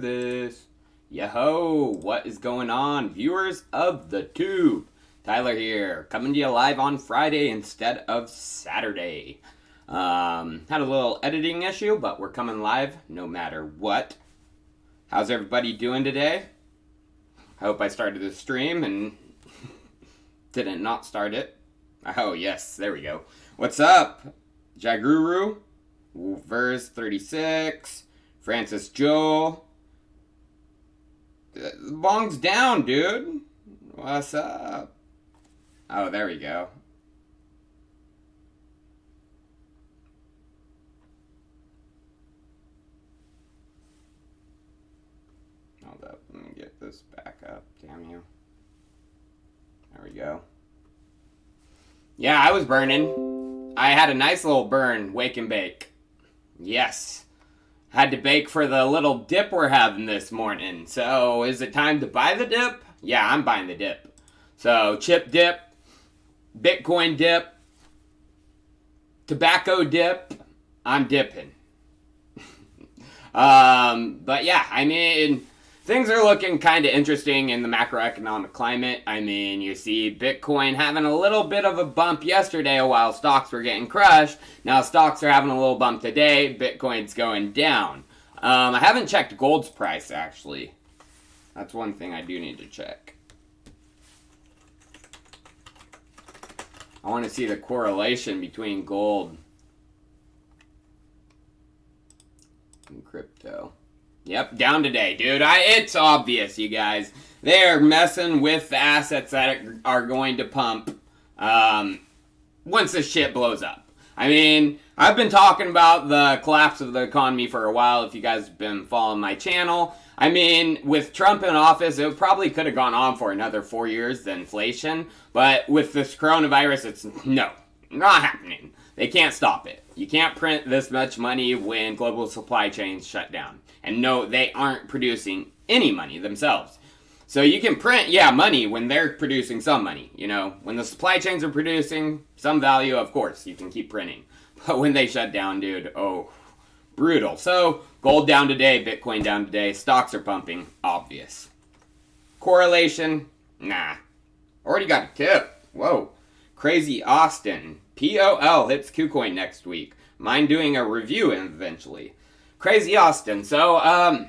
This. Yo, what is going on, viewers of the tube? Tyler here, coming to you live on Friday instead of Saturday. Had a little editing issue, but we're coming live no matter what. How's everybody doing today? I hope I started the stream and didn't not start it. Oh, yes, there we go. What's up? Jaguru, Verse 36, Francis Joel. The bong's down, dude. What's up? Oh, there we go. Hold up, let me get this back up, damn you. There we go. Yeah, I was burning. I had a nice little burn, wake and bake. Yes. Had to bake for the little dip we're having this morning. So, is it time to buy the dip? Yeah, I'm buying the dip. So, chip dip, Bitcoin dip, tobacco dip, I'm dipping. But yeah, I mean, things are looking kind of interesting in the macroeconomic climate. I mean, you see Bitcoin having a little bit of a bump yesterday while stocks were getting crushed. Now stocks are having a little bump today. Bitcoin's going down. I haven't checked gold's price, actually. That's one thing I do need to check. I want to see the correlation between gold and crypto. Yep, down today, dude. It's obvious, you guys. They're messing with the assets that are going to pump once this shit blows up. I mean, I've been talking about the collapse of the economy for a while, if you guys have been following my channel. I mean, with Trump in office, it probably could have gone on for another 4 years, the inflation. But with this coronavirus, it's not happening. They can't stop it. You can't print this much money when global supply chains shut down. And no, they aren't producing any money themselves. So you can print, money when they're producing some money. You know, when the supply chains are producing some value, of course, you can keep printing. But when they shut down, dude, oh, brutal. So, gold down today, Bitcoin down today, stocks are pumping, obvious. Correlation, nah. Already got a tip. Whoa. Crazy Austin. POL hits KuCoin next week. Mind doing a review eventually. Crazy Austin. So,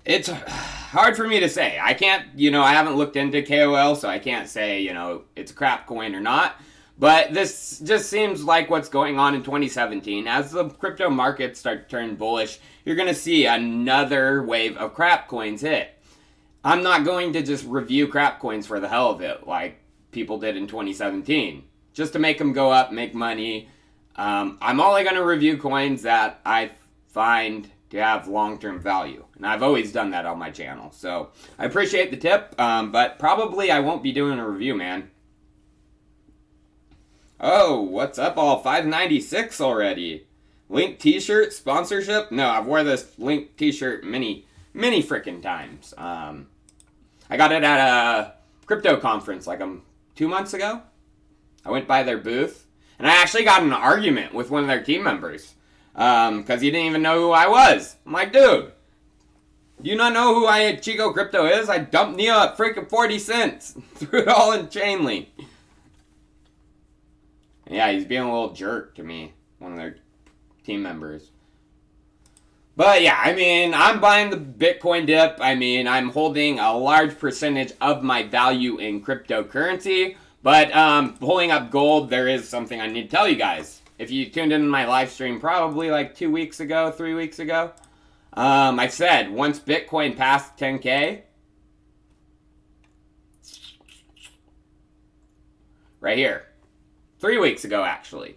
it's hard for me to say. I can't, I haven't looked into KOL, so I can't say, it's a crap coin or not. But this just seems like what's going on in 2017. As the crypto markets start to turn bullish, you're going to see another wave of crap coins hit. I'm not going to just review crap coins for the hell of it, like people did in 2017. Just to make them go up, make money. I'm only going to review coins that I find to have long-term value. And I've always done that on my channel. So I appreciate the tip, but probably I won't be doing a review, man. Oh, what's up all 596 already? Link t-shirt sponsorship? No, I've wore this Link t-shirt many freaking times. I got it at a crypto conference like 2 months ago. I went by their booth, and I actually got in an argument with one of their team members. Because he didn't even know who I was. I'm like, dude, do you not know who Chico Crypto is? I dumped Neo at freaking 40 cents. Threw it all in Chainlink. Yeah, he's being a little jerk to me, one of their team members. But yeah, I mean, I'm buying the Bitcoin dip. I mean, I'm holding a large percentage of my value in cryptocurrency. But pulling up gold, there is something I need to tell you guys. If you tuned in my live stream probably like 2 weeks ago, 3 weeks ago, I said once Bitcoin passed 10K, right here, 3 weeks ago actually.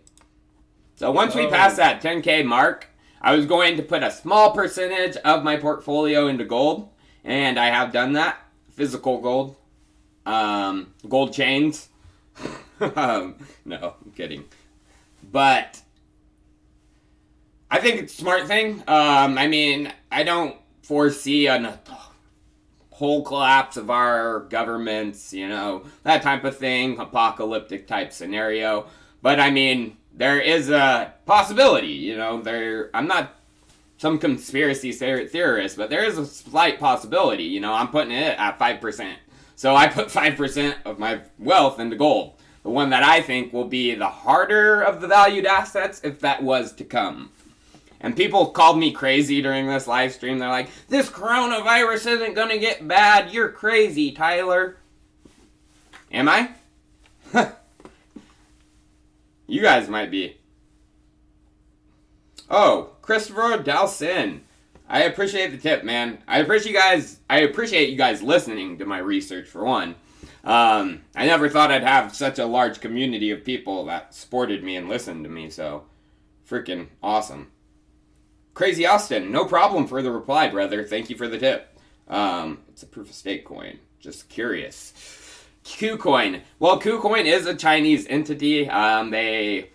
So once we pass that 10K mark, I was going to put a small percentage of my portfolio into gold, and I have done that. Physical gold, gold chains. No, I'm kidding. But I think it's a smart thing. I mean, I don't foresee a whole collapse of our governments, that type of thing, apocalyptic type scenario. But I mean, there is a possibility, I'm not some conspiracy theorists, but there is a slight possibility. You know, I'm putting it at 5%. So I put 5% of my wealth into gold. The one that I think will be the harder of the valued assets if that was to come. And people called me crazy during this live stream. They're like, this coronavirus isn't going to get bad. You're crazy, Tyler. Am I? You guys might be. Oh, Christopher Dalsin. I appreciate the tip, man. I appreciate you guys listening to my research, for one. I never thought I'd have such a large community of people that supported me and listened to me, so freaking awesome. Crazy Austin, no problem for the reply, brother. Thank you for the tip. It's a proof of stake coin. Just curious. KuCoin. Well, KuCoin is a Chinese entity. They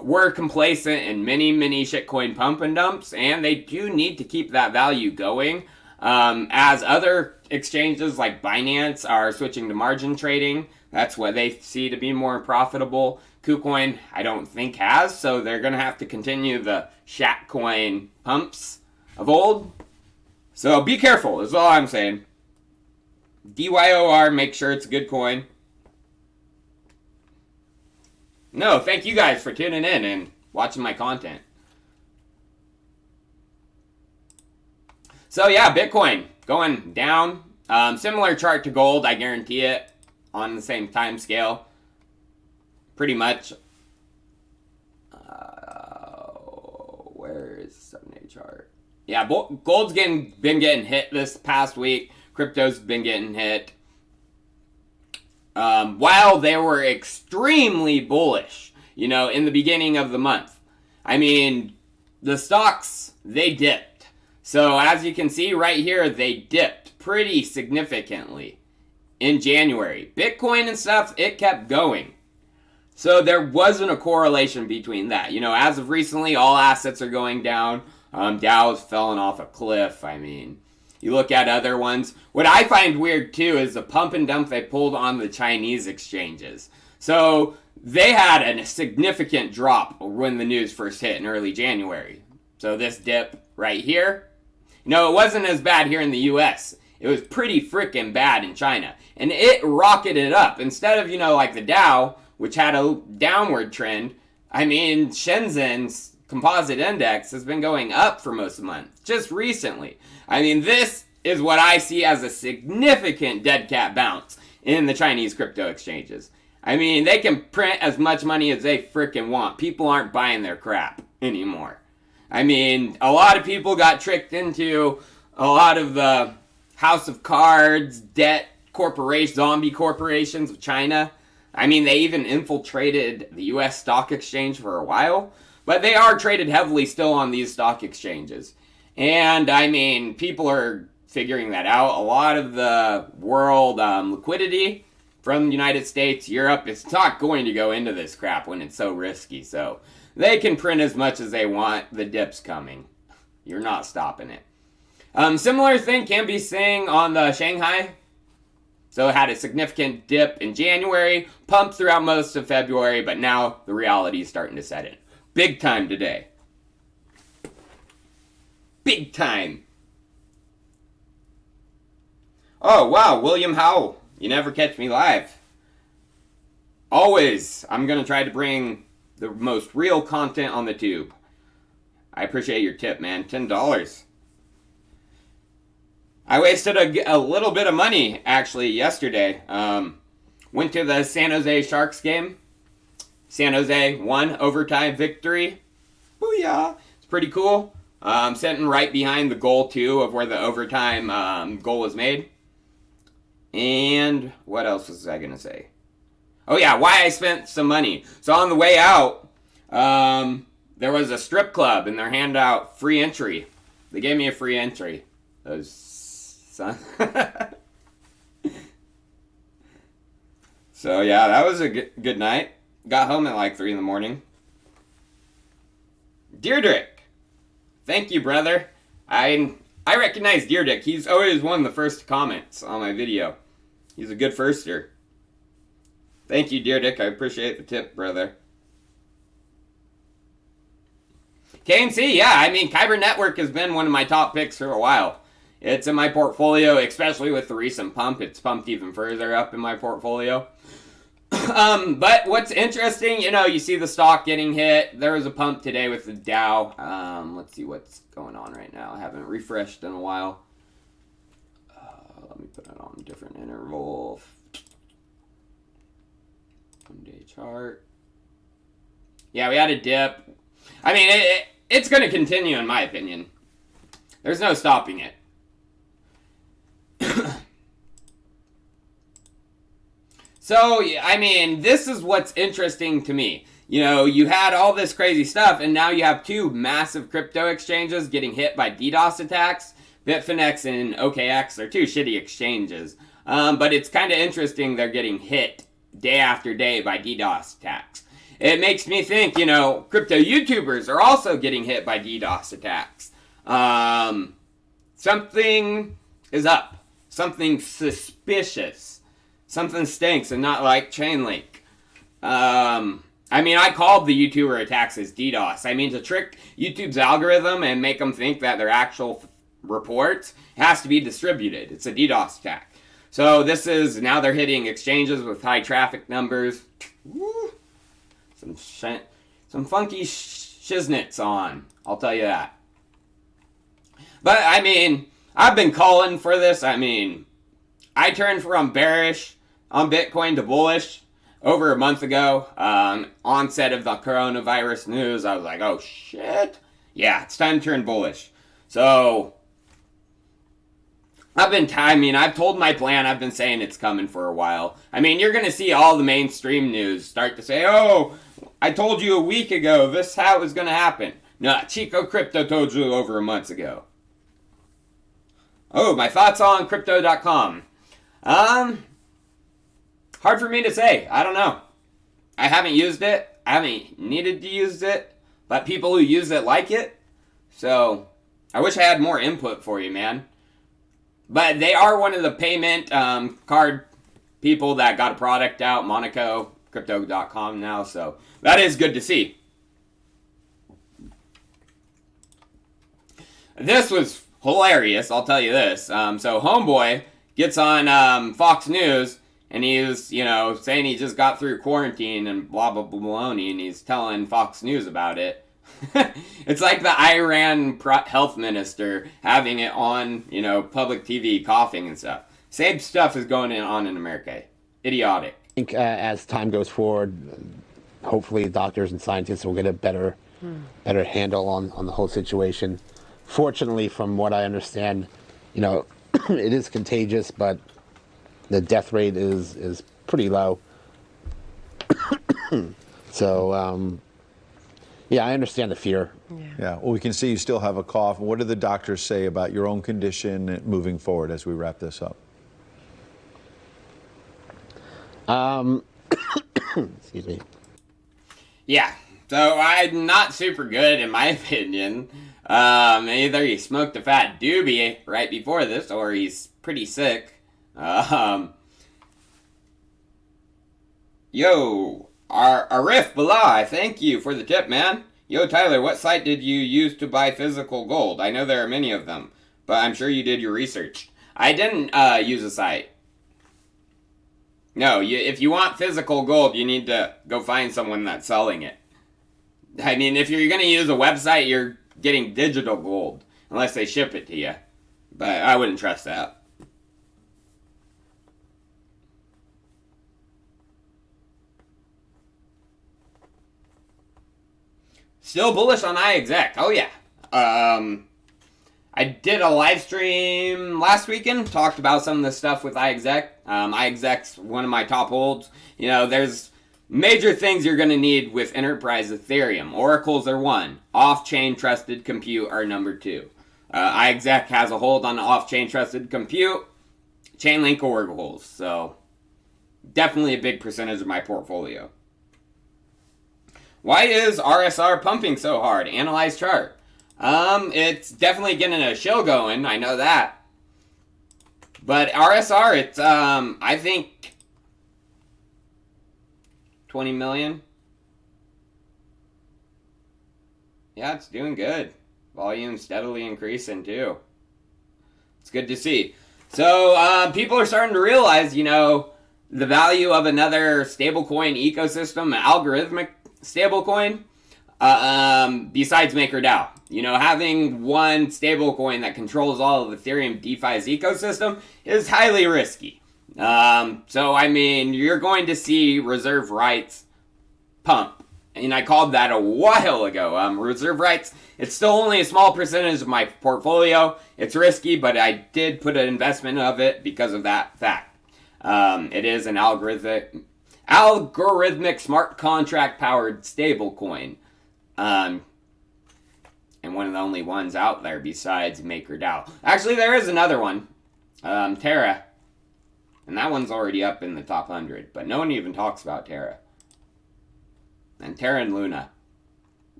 were complacent in many shitcoin pump and dumps, and they do need to keep that value going. As other exchanges like Binance are switching to margin trading, that's what they see to be more profitable. KuCoin, I don't think has, so they're going to have to continue the Shakecoin pumps of old. So be careful, is all I'm saying. DYOR, make sure it's a good coin. No, thank you guys for tuning in and watching my content. So yeah, Bitcoin going down. Similar chart to gold, I guarantee it, on the same time scale. Pretty much. Where is the 7-day chart? Yeah, gold's been getting hit this past week. Crypto's been getting hit. While they were extremely bullish, you know, in the beginning of the month. I mean, the stocks, they dipped. So as you can see right here, they dipped pretty significantly in January. Bitcoin and stuff, it kept going. So there wasn't a correlation between that. You know, as of recently, all assets are going down. Dow's fallen off a cliff. I mean, you look at other ones. What I find weird too is the pump and dump they pulled on the Chinese exchanges. So they had a significant drop when the news first hit in early January. So this dip right here, you know, it wasn't as bad here in the US. It was pretty freaking bad in China. And it rocketed up. Instead of, you know, like the Dow, which had a downward trend, I mean, Shenzhen's composite index has been going up for most of the month, just recently. I mean, this is what I see as a significant dead cat bounce in the Chinese crypto exchanges. I mean, they can print as much money as they freaking want. People aren't buying their crap anymore. I mean, a lot of people got tricked into a lot of the House of Cards, debt corporations, zombie corporations of China. I mean, they even infiltrated the US stock exchange for a while, but they are traded heavily still on these stock exchanges. And I mean, people are figuring that out. A lot of the world liquidity from the United States, Europe, it's not going to go into this crap when it's so risky. So they can print as much as they want. The dip's coming. You're not stopping it. Similar thing can be seen on the Shanghai. So it had a significant dip in January, pumped throughout most of February, but now the reality is starting to set in. Big time today. Big time. Oh, wow, William Howell. You never catch me live. Always, I'm going to try to bring the most real content on the tube. I appreciate your tip, man. $10. I wasted a little bit of money, actually, yesterday. Went to the San Jose Sharks game. San Jose won overtime victory. Booyah! It's pretty cool. Sitting right behind the goal, too, of where the overtime goal was made. And what else was I going to say? Oh, yeah, why I spent some money. So on the way out, there was a strip club, and they're handing out free entry. They gave me a free entry. Those son. So, yeah, that was a good night. Got home at like 3 in the morning. Deirdrick. Thank you, brother. I recognize Deirdrick. He's always one of the first comments on my video. He's a good firster. Thank you, Deirdrick. I appreciate the tip, brother. KNC, yeah. I mean, Kyber Network has been one of my top picks for a while. It's in my portfolio, especially with the recent pump. It's pumped even further up in my portfolio. But what's interesting, you know, you see the stock getting hit. There was a pump today with the Dow. Let's see what's going on right now. I haven't refreshed in a while. Let me put it on a different interval. 1-day chart. Yeah, we had a dip. I mean, it's going to continue, in my opinion. There's no stopping it. So, I mean, this is what's interesting to me. You know, you had all this crazy stuff, and now you have two massive crypto exchanges getting hit by DDoS attacks. Bitfinex and OKX are two shitty exchanges. But it's kind of interesting they're getting hit day after day by DDoS attacks. It makes me think, you know, crypto YouTubers are also getting hit by DDoS attacks. Something is up. Something suspicious. Something stinks and not like Chainlink. I mean, I called the YouTuber attacks as DDoS. I mean, to trick YouTube's algorithm and make them think that their actual reports has to be distributed. It's a DDoS attack. So this is, now they're hitting exchanges with high traffic numbers. Woo. Some funky shiznits on. I'll tell you that. But, I mean, I've been calling for this. I mean, I turned from bearish on Bitcoin to bullish over a month ago. Onset of the coronavirus news, I was like, oh shit. Yeah, it's time to turn bullish. So, I've told my plan. I've been saying it's coming for a while. I mean, you're going to see all the mainstream news start to say, oh, I told you a week ago this is how it was going to happen. No, Chico Crypto told you over a month ago. Oh, my thoughts on crypto.com. Hard for me to say. I don't know. I haven't used it. I haven't needed to use it. But people who use it like it. So, I wish I had more input for you, man. But they are one of the payment card people that got a product out. Monaco, crypto.com now. So, that is good to see. This was hilarious, I'll tell you this. So, Homeboy gets on Fox News, and he was, you know, saying he just got through quarantine and blah, blah, blah, baloney, and he's telling Fox News about it. It's like the Iran health minister having it on, you know, public TV, coughing and stuff. Same stuff is going on in America. Idiotic. I think as time goes forward, hopefully doctors and scientists will get a better handle on the whole situation. Fortunately, from what I understand, you know, it is contagious, but the death rate is pretty low. So, yeah, I understand the fear. Yeah, well, we can see you still have a cough. What do the doctors say about your own condition moving forward as we wrap this up? Excuse me. Yeah, so I'm not super good in my opinion. Either he smoked a fat doobie right before this, or he's pretty sick. Yo, Arif Billah, thank you for the tip, man. Yo, Tyler, what site did you use to buy physical gold? I know there are many of them, but I'm sure you did your research. I didn't use a site. No, if you want physical gold, you need to go find someone that's selling it. I mean, if you're going to use a website, you're getting digital gold, unless they ship it to you. But I wouldn't trust that. Still bullish on iExec. Oh, yeah. I did a live stream last weekend, talked about some of the stuff with iExec. iExec's one of my top holds. You know, there's major things you're going to need with enterprise Ethereum. Oracles are one. Off-chain trusted compute are number two. iExec has a hold on off-chain trusted compute. Chainlink oracles. So, definitely a big percentage of my portfolio. Why is RSR pumping so hard? Analyze chart. It's definitely getting a show going. I know that. But RSR, it's, I think 20 million. Yeah, it's doing good. Volume steadily increasing too. It's good to see. So people are starting to realize, you know, the value of another stablecoin ecosystem, an algorithmic stablecoin, besides MakerDAO. You know, having one stablecoin that controls all of Ethereum DeFi's ecosystem is highly risky. So, I mean, you're going to see reserve rights pump. And I called that a while ago. Reserve rights, it's still only a small percentage of my portfolio. It's risky, but I did put an investment of it because of that fact. It is an algorithmic smart contract powered stablecoin. And one of the only ones out there besides MakerDAO. Actually, there is another one. Terra. And that one's already up in the top 100. But no one even talks about Terra. And Terra and Luna.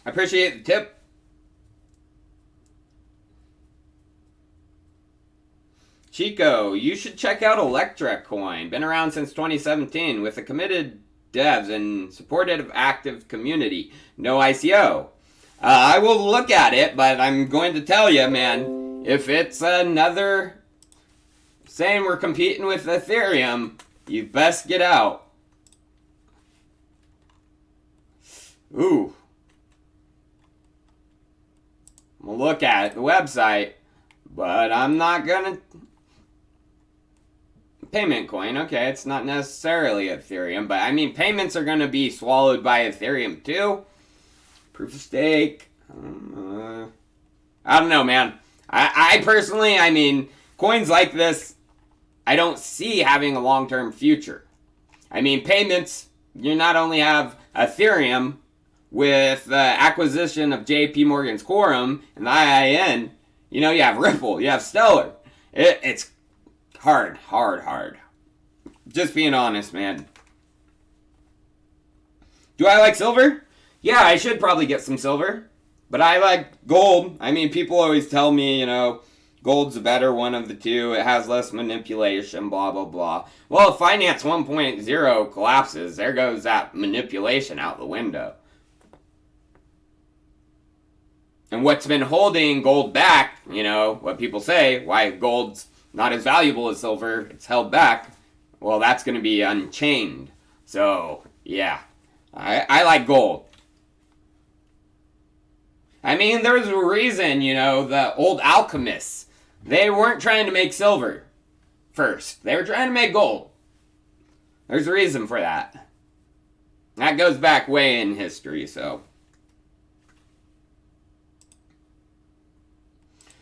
I appreciate the tip. Chico, you should check out Electra Coin. Been around since 2017 with a committed devs and supportive active community. No ICO. I will look at it, but I'm going to tell you, man, if it's another saying we're competing with Ethereum, you best get out. Ooh. I'm gonna look at the website, but I'm not gonna... Payment coin, okay, it's not necessarily Ethereum, but I mean, payments are gonna be swallowed by Ethereum too. Proof of stake. I don't know, man. I personally, I mean, coins like this, I don't see having a long-term future. I mean, payments, you not only have Ethereum with the acquisition of JP Morgan's Quorum and the IIN, you know, you have Ripple, you have Stellar. It's hard. Just being honest, man. Do I like silver? Yeah, I should probably get some silver. But I like gold. I mean, people always tell me, you know, gold's a better one of the two. It has less manipulation, blah, blah, blah. Well, if Finance 1.0 collapses, there goes that manipulation out the window. And what's been holding gold back, you know, what people say, why gold's not as valuable as silver, it's held back, well, that's going to be unchained. So, yeah, I like gold. I mean, there's a reason, you know, the old alchemists, they weren't trying to make silver first. They were trying to make gold. There's a reason for that. That goes back way in history, so.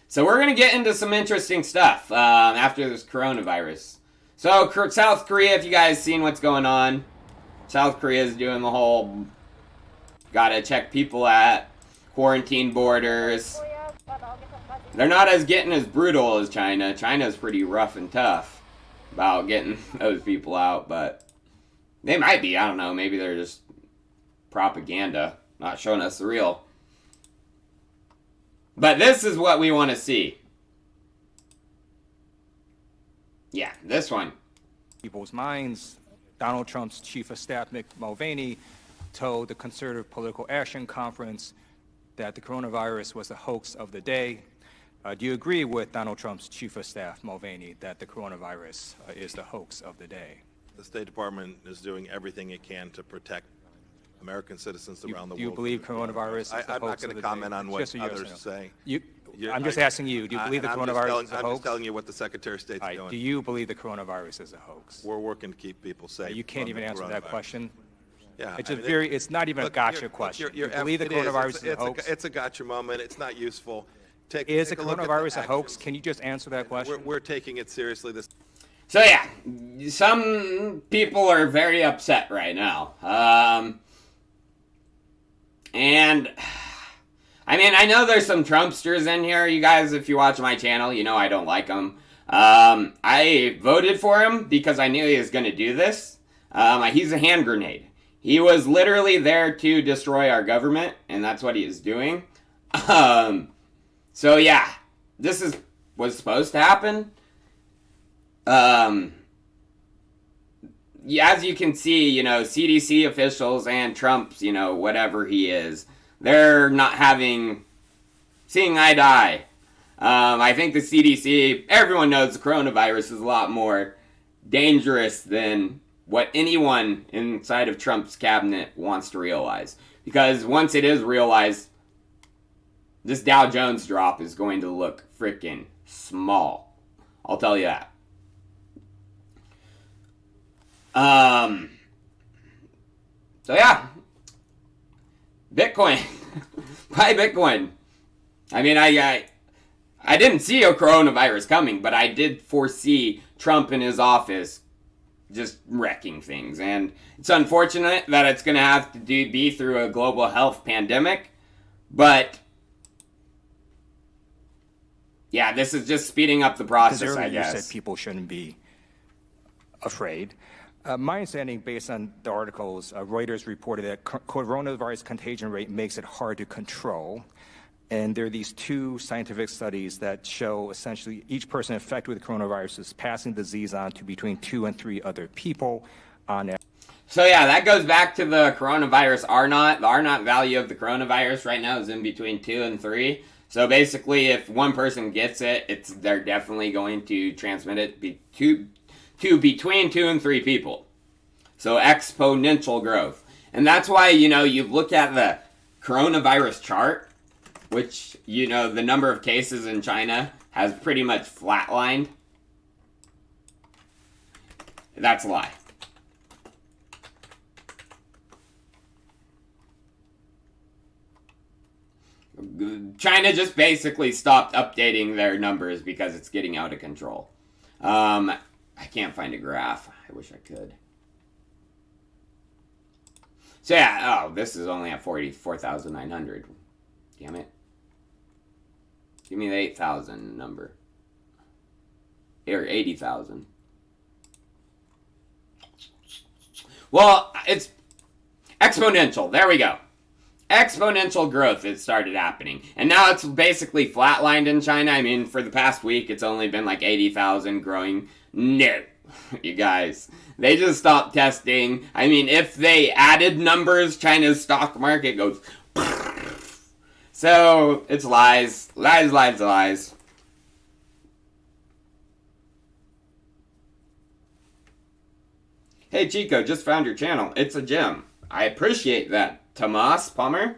So we're going to get into some interesting stuff after this coronavirus. So South Korea, if you guys seen what's going on, South Korea is doing the whole gotta check people at quarantine borders. They're not getting as brutal as China. China's pretty rough and tough about getting those people out, but they might be. I don't know. Maybe they're just propaganda, not showing us the real. But this is what we want to see. Yeah, this one. People's minds. Donald Trump's chief of staff, Mick Mulvaney, told the Conservative Political Action Conference that the coronavirus was the hoax of the day. Do you agree with Donald Trump's chief of staff, Mulvaney, that the coronavirus is the hoax of the day? The State Department is doing everything it can to protect American citizens around the world. Do you believe coronavirus is the hoax of the day? I'm not going to comment on what others say. I'm just asking you, do you believe the coronavirus is a hoax? I'm just telling you what the Secretary of State's doing. Do you believe the coronavirus is a hoax? We're working to keep people safe. You can't even answer that question. Yeah, it's not even a gotcha question. You believe the coronavirus is a hoax? It's a gotcha moment. It's not useful. Is the coronavirus a hoax? Can you just answer that question? We're taking it seriously. So yeah, some people are very upset right now. And I mean, I know there's some Trumpsters in here. You guys, if you watch my channel, you know I don't like them. I voted for him because I knew he was going to do this. He's a hand grenade. He was literally there to destroy our government, and that's what he is doing. So yeah, this was supposed to happen. as you can see, you know, CDC officials and Trump's, you know, whatever he is, they're not seeing eye to eye. I think the CDC, everyone knows the coronavirus is a lot more dangerous than what anyone inside of Trump's cabinet wants to realize. Because once it is realized, this Dow Jones drop is going to look freaking small. I'll tell you that. So yeah. Bitcoin. Buy Bitcoin. I mean, I didn't see a coronavirus coming, but I did foresee Trump in his office just wrecking things. And it's unfortunate that it's going to have to be through a global health pandemic. But yeah, this is just speeding up the process, I guess. You said people shouldn't be afraid. My understanding, based on the articles, Reuters reported that coronavirus contagion rate makes it hard to control. And there are these two scientific studies that show essentially each person infected with coronavirus is passing the disease on to between 2 and 3 other people on average. So yeah, that goes back to the coronavirus R0. The R0 value of the coronavirus right now is in between 2 and 3. So basically, if one person gets it, they're definitely going to transmit it to between 2 and 3 people. So exponential growth. And that's why, you know, you look at the coronavirus chart, which, you know, the number of cases in China has pretty much flatlined. That's a lie. China just basically stopped updating their numbers because it's getting out of control. I can't find a graph. I wish I could. So yeah, oh, this is only at 44,900. Damn it. Give me the 8,000 number. Or 80,000. Well, it's exponential. There we go. Exponential growth has started happening. And now it's basically flatlined in China. I mean, for the past week, it's only been like 80,000 growing. No, you guys. They just stopped testing. I mean, if they added numbers, China's stock market goes... So, it's lies. Lies, lies, lies. Hey, Chico, just found your channel. It's a gem. I appreciate that. Tomas Palmer?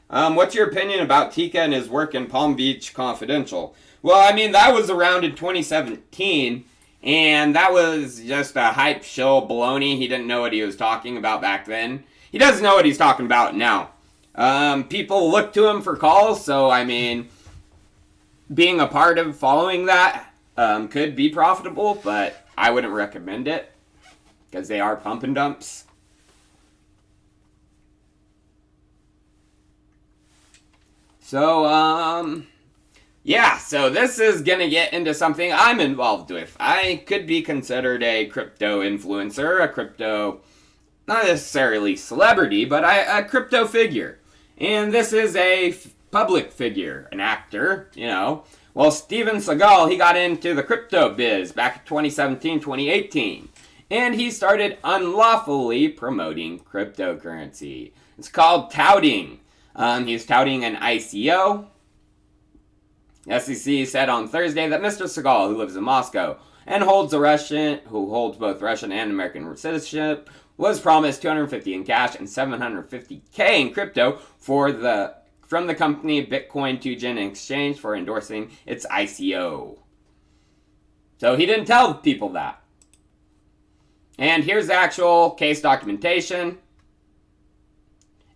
What's your opinion about Tika and his work in Palm Beach Confidential? Well, I mean, that was around in 2017, and that was just a hype show baloney. He didn't know what he was talking about back then. He doesn't know what he's talking about now. People look to him for calls, so, I mean, being a part of following that could be profitable, but I wouldn't recommend it, because they are pump and dumps. So, yeah, so this is going to get into something I'm involved with. I could be considered a crypto influencer, a crypto, not necessarily celebrity, but a crypto figure. And this is a public figure, an actor, you know. Well, Steven Seagal, he got into the crypto biz back in 2017, 2018. And he started unlawfully promoting cryptocurrency. It's called touting. He's touting an ICO. The SEC said on Thursday that Mr. Seagal, who lives in Moscow and who holds both Russian and American citizenship, was promised $250 in cash and $750K in crypto from the company Bitcoin in exchange for endorsing its ICO. So he didn't tell people that. And here's the actual case documentation.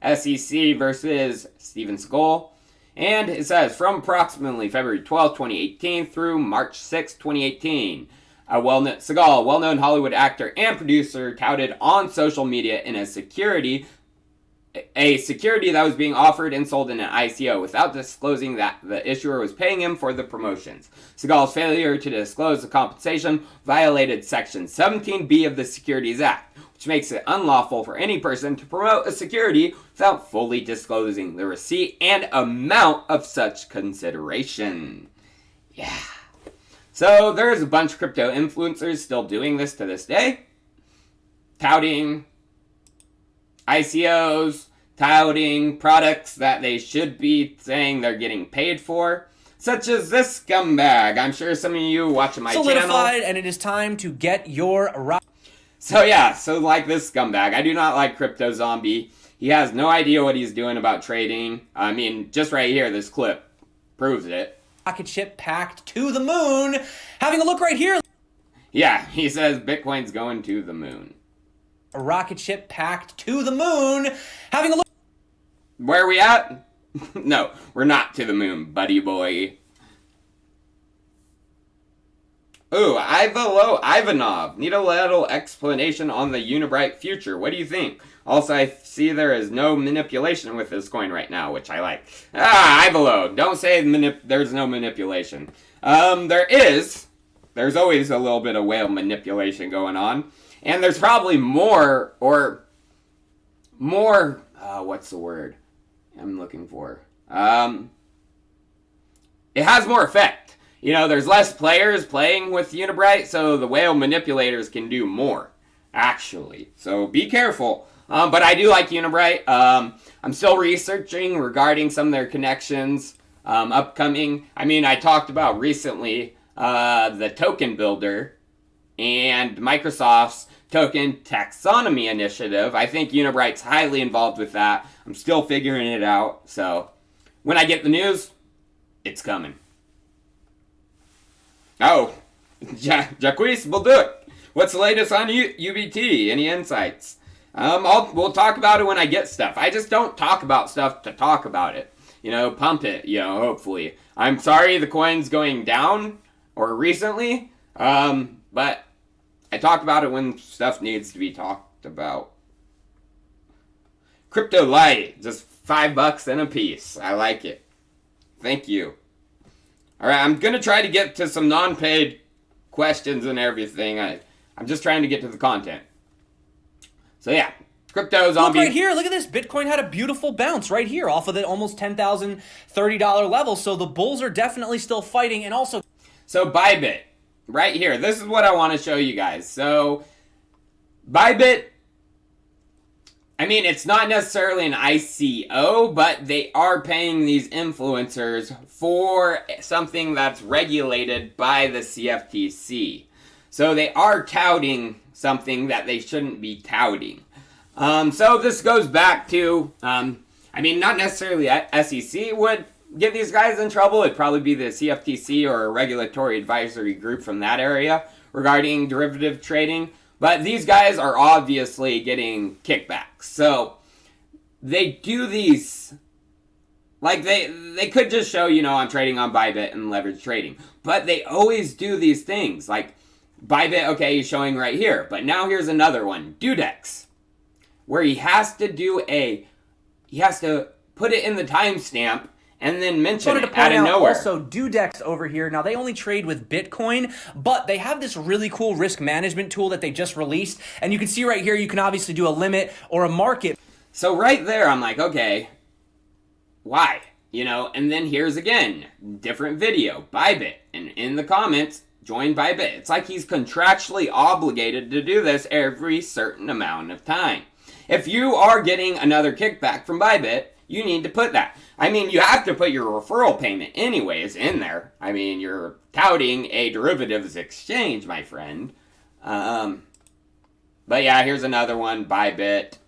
SEC versus Steven Seagal. And it says, from approximately February 12, 2018 through March 6, 2018, Seagal, a well-known Hollywood actor and producer, touted on social media in a security that was being offered and sold in an ICO without disclosing that the issuer was paying him for the promotions. Seagal's failure to disclose the compensation violated Section 17B of the Securities Act, which makes it unlawful for any person to promote a security without fully disclosing the receipt and amount of such consideration. Yeah. So there's a bunch of crypto influencers still doing this to this day. touting ICOs, touting products that they should be saying they're getting paid for, such as this scumbag. I'm sure some of you watching my channel. And it is time to get your... So yeah, so like this scumbag. I do not like Crypto Zombie. He has no idea what he's doing about trading. I mean, just right here, this clip proves it. Rocket ship packed to the moon. Having a look right here. Yeah, he says Bitcoin's going to the moon. A rocket ship packed to the moon. Having a look. Where are we at? No, we're not to the moon, buddy boy. Ooh, Ivanov. Need a little explanation on the Unibright future. What do you think? Also, I see there is no manipulation with this coin right now, which I like. Ivalo, don't say there's no manipulation. There is. There's always a little bit of whale manipulation going on. And there's probably more, what's the word I'm looking for? It has more effect. You know, there's less players playing with Unibright, so the whale manipulators can do more, actually. So be careful. But I do like Unibright. I'm still researching regarding some of their connections upcoming. I mean, I talked about recently the token builder and Microsoft's token taxonomy initiative. I think Unibright's highly involved with that. I'm still figuring it out. So when I get the news, it's coming. Oh, Jacquees, we'll do it. What's the latest on UBT? Any insights? We'll talk about it when I get stuff. I just don't talk about stuff to talk about it. You know, pump it, you know, hopefully. I'm sorry the coin's going down, or recently, but I talk about it when stuff needs to be talked about. Crypto Light, just $5 in a piece. I like it. Thank you. Alright, I'm going to try to get to some non-paid questions and everything. I'm just trying to get to the content. So yeah, Crypto Zombie. Look right here, look at this. Bitcoin had a beautiful bounce right here off of the almost $10,030 level. So the bulls are definitely still fighting, and also... So Bybit, right here. This is what I want to show you guys. So Bybit, I mean, it's not necessarily an ICO, but they are paying these influencers for something that's regulated by the CFTC. So they are touting something that they shouldn't be touting. So this goes back to, I mean, not necessarily SEC would get these guys in trouble. It'd probably be the CFTC or a regulatory advisory group from that area regarding derivative trading. But these guys are obviously getting kickbacks. So they do these, like they could just show, you know, I'm trading on Bybit and leverage trading. But they always do these things. Like Bybit, okay, he's showing right here. But now here's another one, Dudex, where he has to put it in the timestamp and then mention it out of nowhere. Also, Dudex over here, now they only trade with Bitcoin, but they have this really cool risk management tool that they just released. And you can see right here, you can obviously do a limit or a market. So right there, I'm like, okay, why? You know, and then here's again, different video, Bybit. And in the comments, join Bybit. It's like he's contractually obligated to do this every certain amount of time. If you are getting another kickback from Bybit, you need to put that. I mean, you have to put your referral payment anyways in there. I mean, you're touting a derivatives exchange, my friend. But yeah, here's another one, Bybit.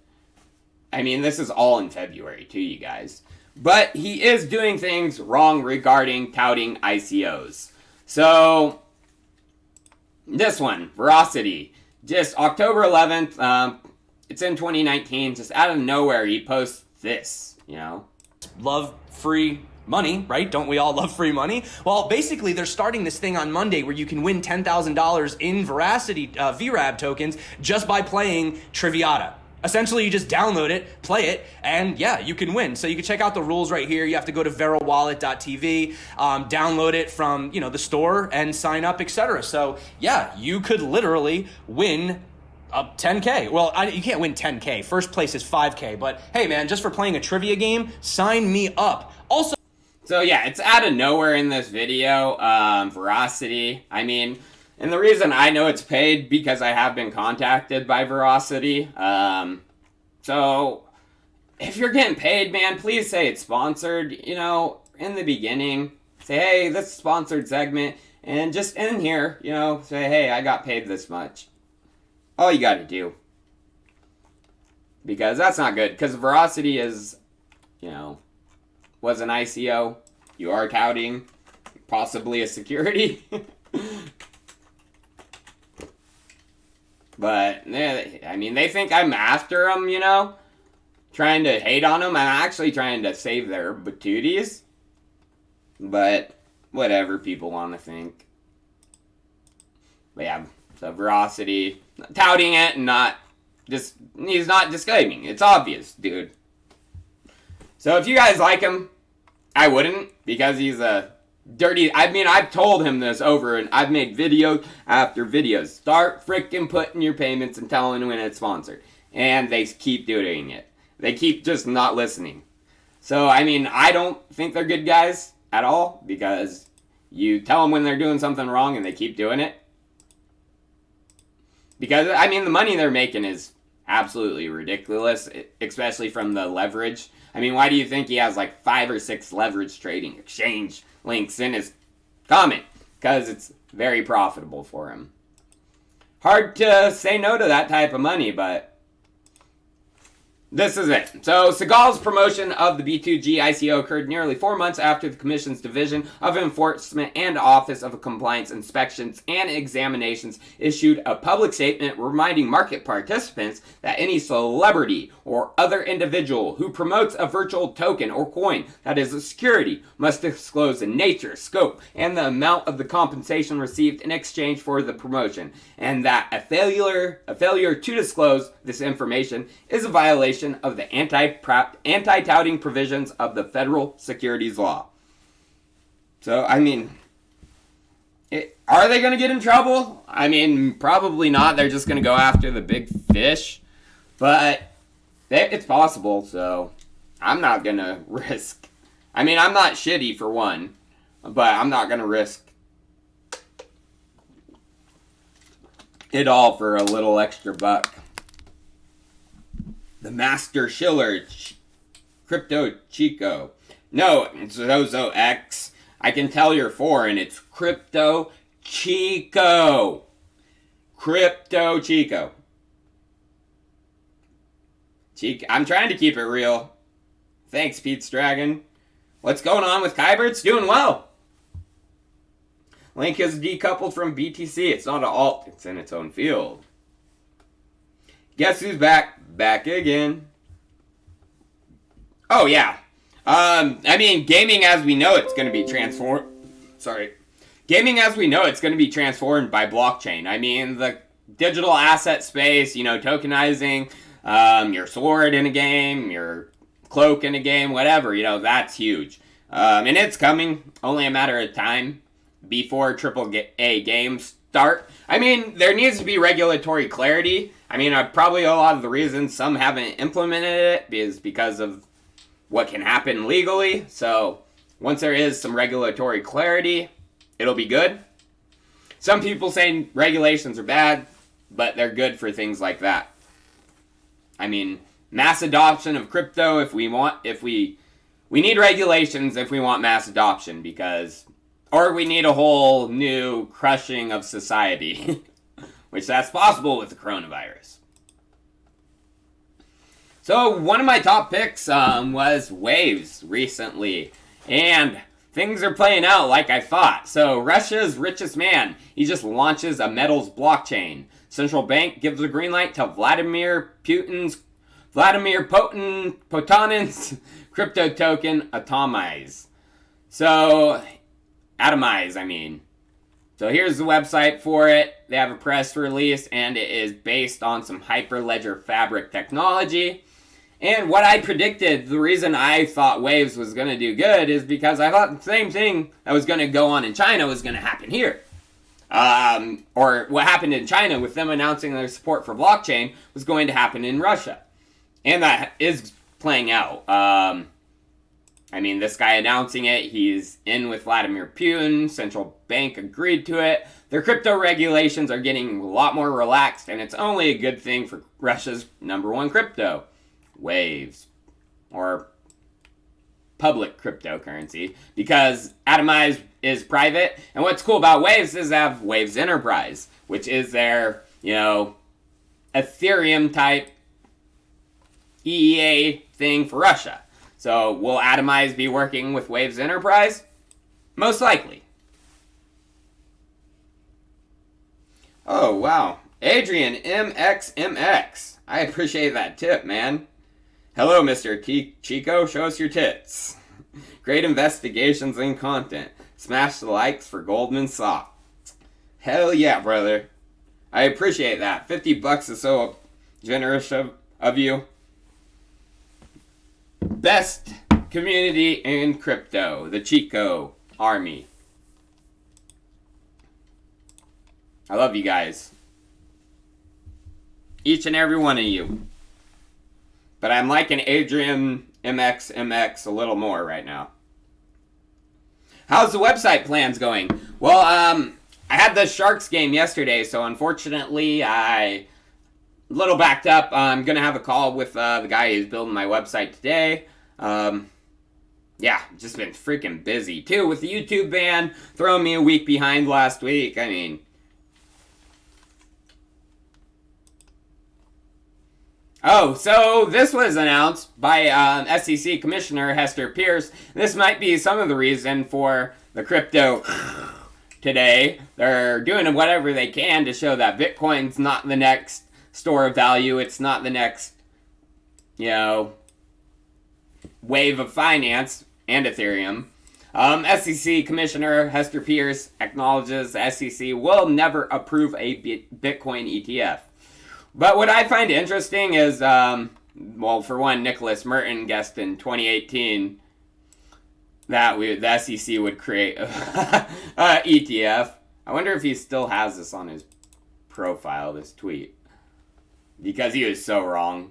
I mean, this is all in February too, you guys. But he is doing things wrong regarding touting ICOs. So, this one, Veracity. Just October 11th, it's in 2019, just out of nowhere, he posts this, you know. Love free money, right? Don't we all love free money? Well, basically, they're starting this thing on Monday where you can win $10,000 in Veracity VRAB tokens just by playing Triviata. Essentially, you just download it, play it, and yeah, you can win. So you can check out the rules right here. You have to go to verawallet.tv, download it from, you know, the store and sign up, etc. So yeah, you could literally win 10K. Well, you can't win 10K. First place is 5K. But hey, man, just for playing a trivia game, sign me up. Also, so yeah, it's out of nowhere in this video. Veracity. I mean, And the reason I know it's paid, because I have been contacted by Veracity. So if you're getting paid, man, please say it's sponsored. You know, in the beginning, say, hey, this is a sponsored segment. And just in here, you know, say, hey, I got paid this much. All you got to do. Because that's not good. Because Veracity is, you know, was an ICO. You are touting possibly a security. But, I mean, they think I'm after them, you know? Trying to hate on them. I'm actually trying to save their batooties. But, whatever people want to think. But yeah, so Veracity, touting it and he's not disclaiming. It's obvious, dude. So if you guys like him, I wouldn't, because he's a dirty, I mean, I've told him this over, and I've made video after videos. Start freaking putting your payments and telling when it's sponsored. And they keep doing it. They keep just not listening. So, I mean, I don't think they're good guys at all, because you tell them when they're doing something wrong and they keep doing it. Because, I mean, the money they're making is absolutely ridiculous, especially from the leverage. I mean, why do you think he has like 5 or 6 leverage trading exchange links in his comment? Because it's very profitable for him. Hard to say no to that type of money, but this is it. So, Segal's promotion of the B2G ICO occurred nearly 4 months after the Commission's Division of Enforcement and Office of Compliance Inspections and Examinations issued a public statement reminding market participants that any celebrity or other individual who promotes a virtual token or coin that is a security must disclose the nature, scope, and the amount of the compensation received in exchange for the promotion, and that a failure to disclose this information is a violation of the anti-touting provisions of the federal securities law. So, I mean, are they going to get in trouble? I mean, probably not. They're just going to go after the big fish. But it's possible, so I'm not going to risk. I mean, I'm not shitty for one, but I'm not going to risk it all for a little extra buck. The Master Schiller, Crypto Chico. No, it's Zozo X. I can tell you're foreign. It's Crypto Chico. Crypto Chico. I'm trying to keep it real. Thanks, Pete's Dragon. What's going on with Kyber? It's doing well. Link is decoupled from BTC. It's not an alt. It's in its own field. Guess who's back? Back again. Oh, yeah. I mean, gaming as we know it's going to be transformed. Gaming as we know it's going to be transformed by blockchain. I mean, the digital asset space, you know, tokenizing your sword in a game, your cloak in a game, whatever, you know, that's huge. And it's coming. Only a matter of time before AAA games start. I mean, there needs to be regulatory clarity. I mean, probably a lot of the reasons some haven't implemented it is because of what can happen legally. So, once there is some regulatory clarity, it'll be good. Some people say regulations are bad, but they're good for things like that. I mean, mass adoption of crypto, we need regulations if we want mass adoption, or we need a whole new crushing of society. Which that's possible with the coronavirus. So one of my top picks was Waves recently. And things are playing out like I thought. So Russia's richest man, he just launches a metals blockchain. Central bank gives a green light to Vladimir Putin's crypto token Atomize. So, So here's the website for it. They have a press release, and it is based on some Hyperledger Fabric technology. And what I predicted, the reason I thought Waves was going to do good is because I thought the same thing that was going to go on in China was going to happen here. Or what happened in China with them announcing their support for blockchain was going to happen in Russia. And that is playing out. I I mean, this guy announcing it, he's in with Vladimir Putin, central bank agreed to it. Their crypto regulations are getting a lot more relaxed, and it's only a good thing for Russia's #1 crypto, Waves, or public cryptocurrency, because atomized is private. And what's cool about Waves is they have Waves Enterprise, which is their, Ethereum type EEA thing for Russia. So will Atomize be working with Waves Enterprise? Most likely. Oh, wow. Adrian MXMX. I appreciate that tip, man. Hello, Mr. Chico. Show us your tits. Great investigations and content. Smash the likes for Goldman Sachs. Hell yeah, brother. I appreciate that. $50 is so generous of you. Best community in crypto. The Chico Army. I love you guys. Each and every one of you. But I'm liking Adrian MXMX a little more right now. How's the website plans going? Well, I had the Sharks game yesterday, so unfortunately I a little backed up. I'm going to have a call with the guy who's building my website today. Yeah, just been freaking busy too with the YouTube ban, throwing me a week behind last week. I mean, oh, so this was announced by SEC Commissioner Hester Pierce. This might be some of the reason for the crypto today. They're doing whatever they can to show that Bitcoin's not the next store of value. It's not the next, wave of finance, and Ethereum. SEC Commissioner Hester Pierce acknowledges the SEC will never approve a Bitcoin ETF. But what I find interesting is, well, for one, Nicholas Merton guessed in 2018 that the SEC would create a ETF. I wonder if he still has this on his profile, this tweet. Because he was so wrong.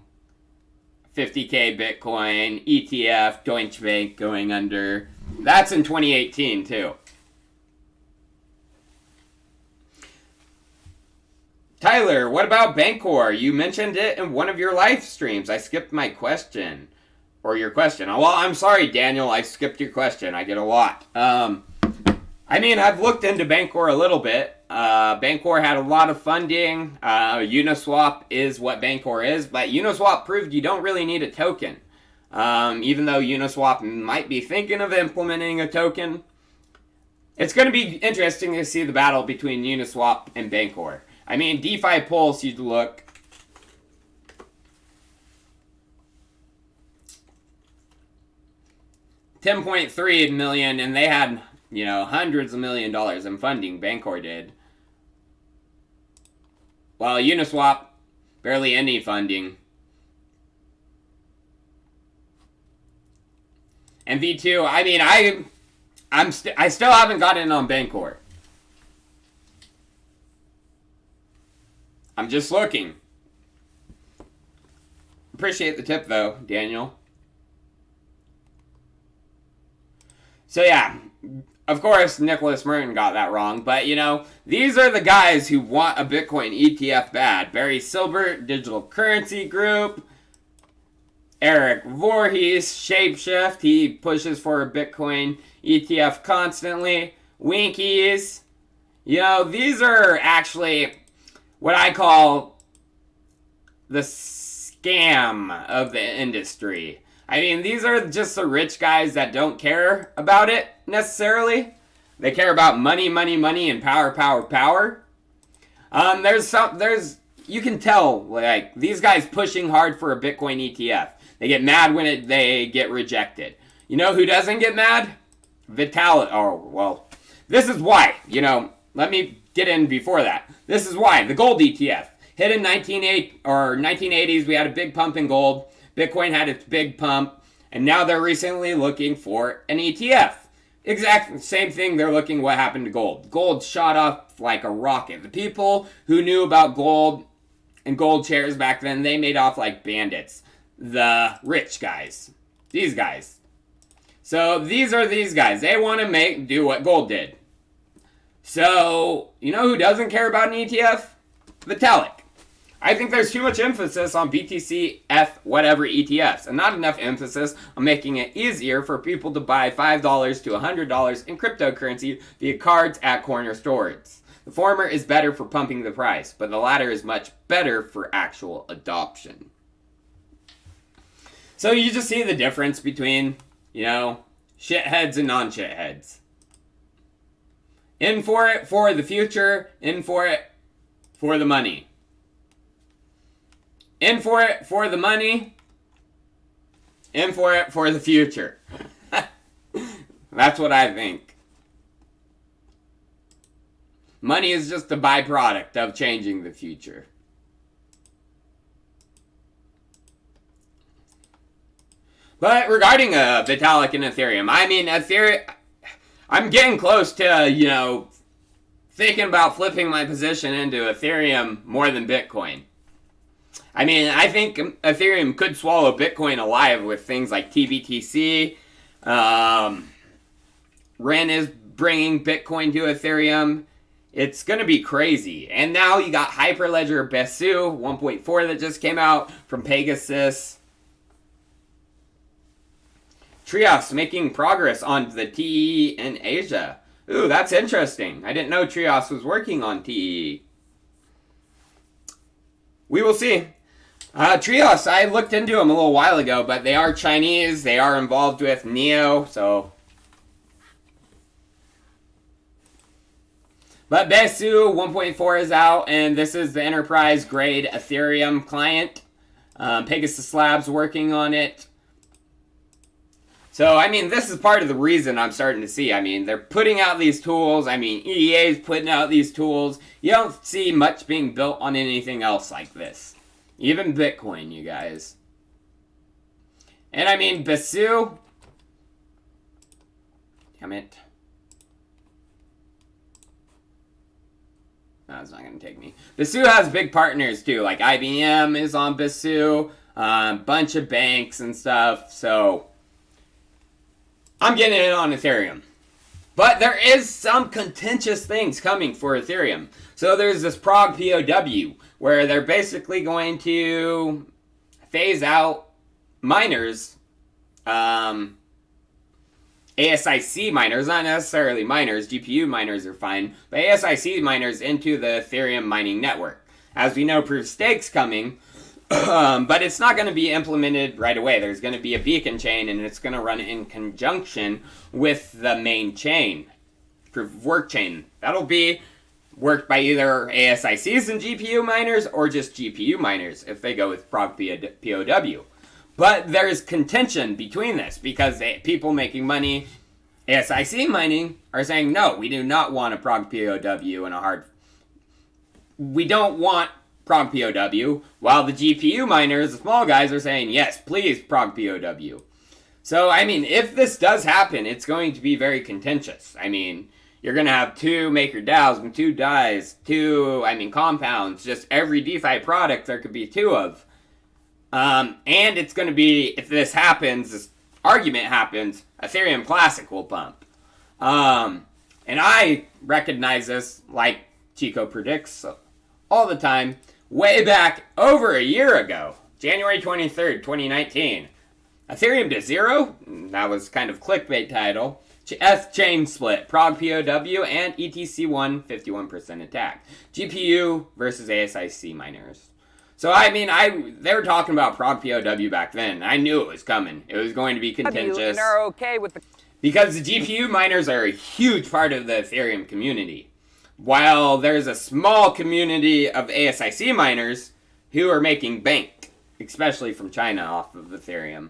50K Bitcoin, ETF, Deutsche Bank going under. That's in 2018, too. Tyler, what about Bancor? You mentioned it in one of your live streams. I skipped my question. Or your question. Well, I'm sorry, Daniel. I skipped your question. I get a lot. I mean, I've looked into Bancor a little bit. Bancor had a lot of funding. Uniswap is what Bancor is. But Uniswap proved you don't really need a token. Even though Uniswap might be thinking of implementing a token. It's going to be interesting to see the battle between Uniswap and Bancor. I mean, DeFi Pulse, you'd look. $10.3 million, and they had, hundreds of $1 million in funding. Bancor did. While Uniswap, barely any funding. And V2, I mean, I still haven't gotten in on Bancor. I'm just looking. Appreciate the tip, though, Daniel. So, yeah, of course, Nicholas Merton got that wrong. But, these are the guys who want a Bitcoin ETF bad. Barry Silbert, Digital Currency Group. Eric Voorhees, Shapeshift. He pushes for a Bitcoin ETF constantly. Winkies. These are actually what I call the scam of the industry. I mean, these are just the rich guys that don't care about it necessarily. They care about money, money, money, and power, power, power. You can tell, like, these guys pushing hard for a Bitcoin ETF. They get mad when they get rejected. You know who doesn't get mad? Vitalik. Oh, well, this is why. Let me get in before that. This is why. The gold ETF. Hit in 1980s, we had a big pump in gold. Bitcoin had its big pump, and now they're recently looking for an ETF. Exact same thing, they're looking what happened to gold. Gold shot up like a rocket. The people who knew about gold and gold shares back then, they made off like bandits. The rich guys. These guys. So these are these guys. They want to do what gold did. So, you know who doesn't care about an ETF? Vitalik. I think there's too much emphasis on BTC, whatever ETFs, and not enough emphasis on making it easier for people to buy $5 to $100 in cryptocurrency via cards at corner stores. The former is better for pumping the price, but the latter is much better for actual adoption. So you just see the difference between, you know, shitheads and non-shitheads. In for it for the future, in for it for the money. In for it for the money, in for it for the future. That's what I think. Money is just a byproduct of changing the future. But regarding Vitalik and Ethereum, I mean, I'm getting close to, you know, thinking about flipping my position into Ethereum more than Bitcoin. I mean, I think Ethereum could swallow Bitcoin alive with things like TBTC. Ren is bringing Bitcoin to Ethereum. It's going to be crazy. And now you got Hyperledger Besu 1.4 that just came out from Pegasus. Trios making progress on the TE in Asia. Ooh, that's interesting. I didn't know Trios was working on TE. We will see. Trios, I looked into them a little while ago, but they are Chinese. They are involved with Neo, so. But Besu 1.4 is out, and this is the enterprise-grade Ethereum client. Pegasus Labs working on it. So, I mean, this is part of the reason I'm starting to see. I mean, they're putting out these tools. I mean, EDA is putting out these tools. You don't see much being built on anything else like this. Even Bitcoin, you guys. And I mean, Besu. Damn it. No, it's not going to take me. Besu has big partners, too. Like, IBM is on Besu. Bunch of banks and stuff. So, I'm getting it on Ethereum. But there is some contentious things coming for Ethereum. So there's this Prog POW, where they're basically going to phase out miners, ASIC miners, not necessarily miners, GPU miners are fine, but ASIC miners into the Ethereum mining network. As we know, proof of stake's coming, but it's not going to be implemented right away. There's going to be a beacon chain, and it's going to run in conjunction with the main chain, proof of work chain. That'll be worked by either ASICs and GPU miners or just GPU miners if they go with Prog POW. But there's contention between this because people making money, ASIC mining, are saying, no, we do not want a Prog POW and a hard... We don't want Prog POW, while the GPU miners, the small guys, are saying, yes, please, Prog POW. So, I mean, if this does happen, it's going to be very contentious. I mean, you're going to have two maker DAOs and two DAIs, compounds, just every DeFi product there could be two of. And it's going to be, if this happens, this argument happens, Ethereum Classic will pump. And I recognize this, like Chico predicts all the time, way back over a year ago, January 23rd, 2019. Ethereum to zero, that was kind of clickbait title. Chain split, Prog POW and ETC1 51% attack. GPU versus ASIC miners. So I mean, they were talking about Prog POW back then. I knew it was coming. It was going to be contentious. Are okay with the because the GPU miners are a huge part of the Ethereum community. While there's a small community of ASIC miners who are making bank, especially from China off of Ethereum.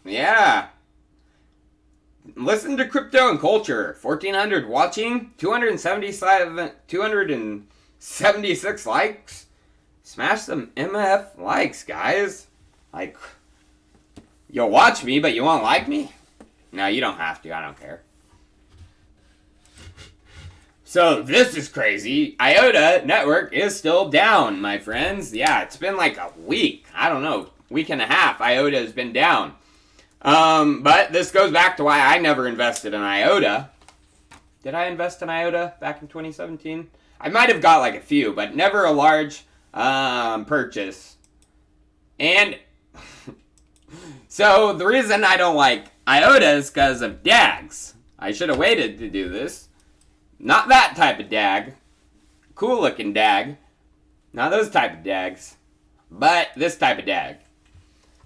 Yeah. Listen to Crypto and Culture. 1,400 watching. 276 likes. Smash some MF likes, guys. Like, you'll watch me, but you won't like me? No, you don't have to. I don't care. So this is crazy. IOTA network is still down, my friends. Yeah, it's been like a week. I don't know, week and a half. IOTA has been down. But this goes back to why I never invested in IOTA. Did I invest in IOTA back in 2017? I might have got like a few, but never a large purchase. And so the reason I don't like IOTA is because of DAGs. I should have waited to do this. Not that type of DAG. Cool looking DAG. Not those type of DAGs. But this type of DAG.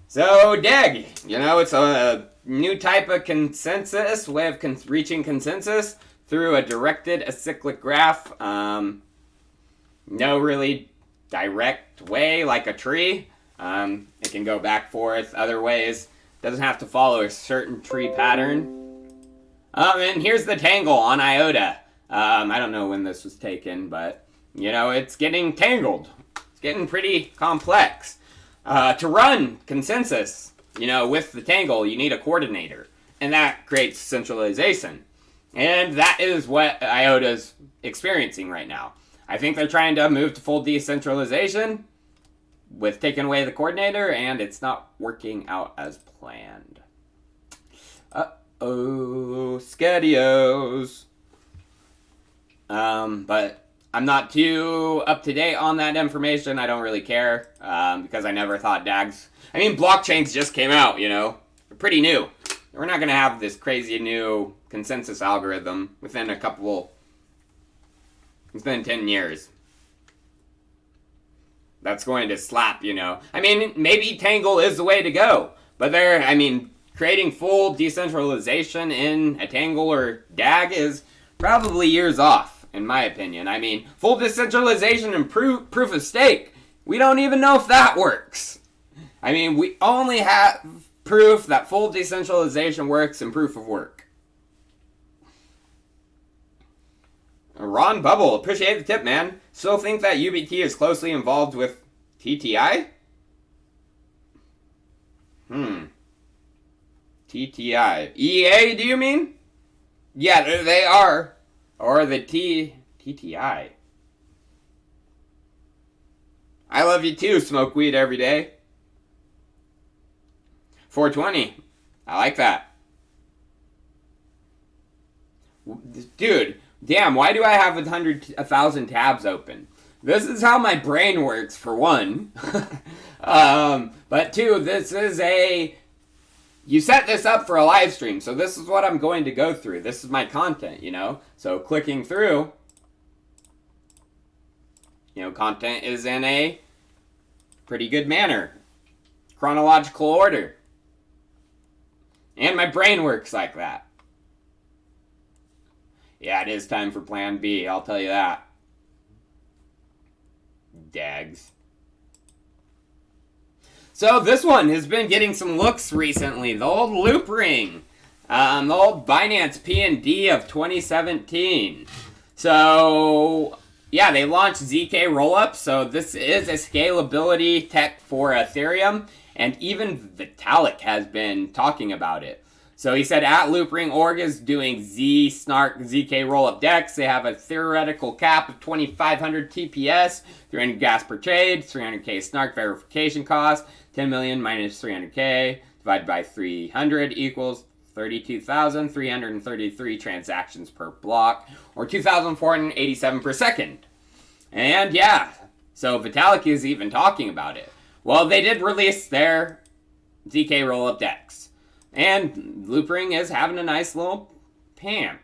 So DAG, you know, it's a new type of consensus, way of reaching consensus through a directed acyclic graph. No really direct way like a tree. It can go back forth other ways. Doesn't have to follow a certain tree pattern. And here's the tangle on IOTA. I don't know when this was taken, but, you know, it's getting tangled. It's getting pretty complex. To run consensus, you know, with the tangle, you need a coordinator. And that creates centralization. And that is what IOTA's experiencing right now. I think they're trying to move to full decentralization with taking away the coordinator, and it's not working out as planned. Uh-oh, Skedios. But I'm not too up to date on that information. I don't really care, because I never thought DAGs... I mean, blockchains just came out, you know. They're pretty new. We're not going to have this crazy new consensus algorithm within 10 years. That's going to slap, you know. I mean, maybe Tangle is the way to go. But creating full decentralization in a Tangle or DAG is probably years off, in my opinion. I mean, full decentralization and proof of stake, we don't even know if that works. I mean, we only have proof that full decentralization works in proof of work. Ron Bubble, appreciate the tip, man. Still think that UBT is closely involved with TTI? TTI. EA, do you mean? Yeah, they are. Or the TTI. I love you too, smoke weed every day. 420. I like that. Dude, damn, why do I have 1,000 tabs open? This is how my brain works, for one. But two, this is you set this up for a live stream, so this is what I'm going to go through. This is my content, you know? So clicking through, you know, content is in a pretty good manner. Chronological order. And my brain works like that. Yeah, it is time for Plan B, I'll tell you that. Dags. So this one has been getting some looks recently. The old loop ring. The old Binance PND of 2017. So, yeah, they launched ZK Rollup. So this is a scalability tech for Ethereum. And even Vitalik has been talking about it. So he said at Loopring.org is doing Z-Snark ZK rollup DEX. They have a theoretical cap of 2,500 TPS, 300 gas per trade, 300K Snark verification cost, 10 million minus 300K divided by 300 equals 32,333 transactions per block, or 2,487 per second. And yeah, so Vitalik is even talking about it. Well, they did release their ZK rollup DEX. And Loopring is having a nice little pump.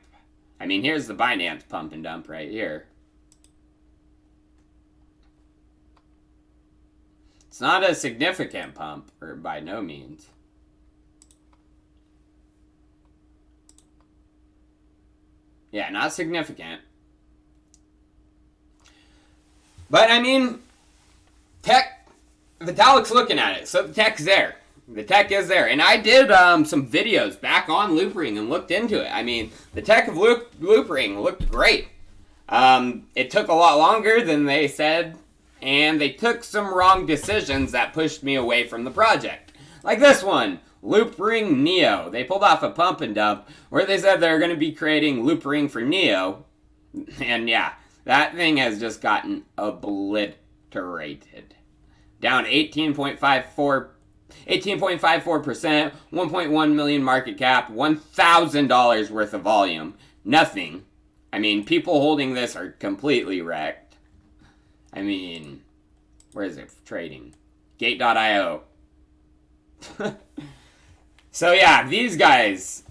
I mean, here's the Binance pump and dump right here. It's not a significant pump, or by no means. Yeah, not significant. But, I mean, Vitalik's looking at it, so the tech's there. The tech is there. And I did some videos back on Loopring and looked into it. I mean, the tech of Loopring looked great. It took a lot longer than they said, and they took some wrong decisions that pushed me away from the project. Like this one, Loopring Neo. They pulled off a pump and dump where they said they're going to be creating Loopring for Neo. And yeah, that thing has just gotten obliterated. Down 18.54%, 1.1 million market cap, $1,000 worth of volume. Nothing. I mean, people holding this are completely wrecked. I mean, where is it trading? Gate.io. So yeah, these guys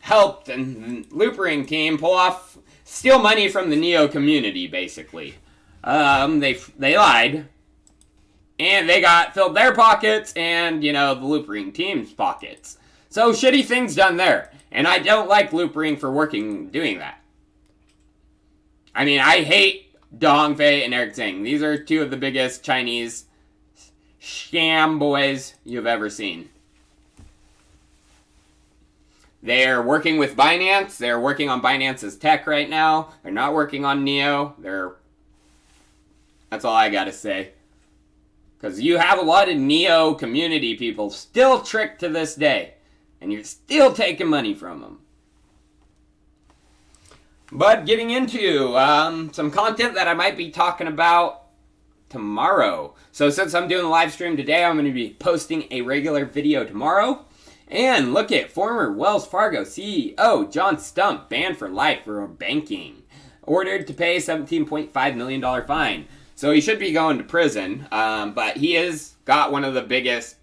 helped and Loopring team pull off, steal money from the Neo community, basically. They lied. And they filled their pockets and, you know, the Loopring team's pockets. So shitty things done there. And I don't like Loopring for doing that. I mean, I hate Dongfei and Eric Zhang. These are two of the biggest Chinese scam boys you've ever seen. They're working with Binance. They're working on Binance's tech right now. They're not working on Neo. That's all I gotta say. Because you have a lot of Neo community people still tricked to this day. And you're still taking money from them. But getting into some content that I might be talking about tomorrow. So since I'm doing a live stream today, I'm going to be posting a regular video tomorrow. And look at former Wells Fargo CEO John Stump banned for life for banking. Ordered to pay $17.5 million fine. So he should be going to prison, but he has got one of the biggest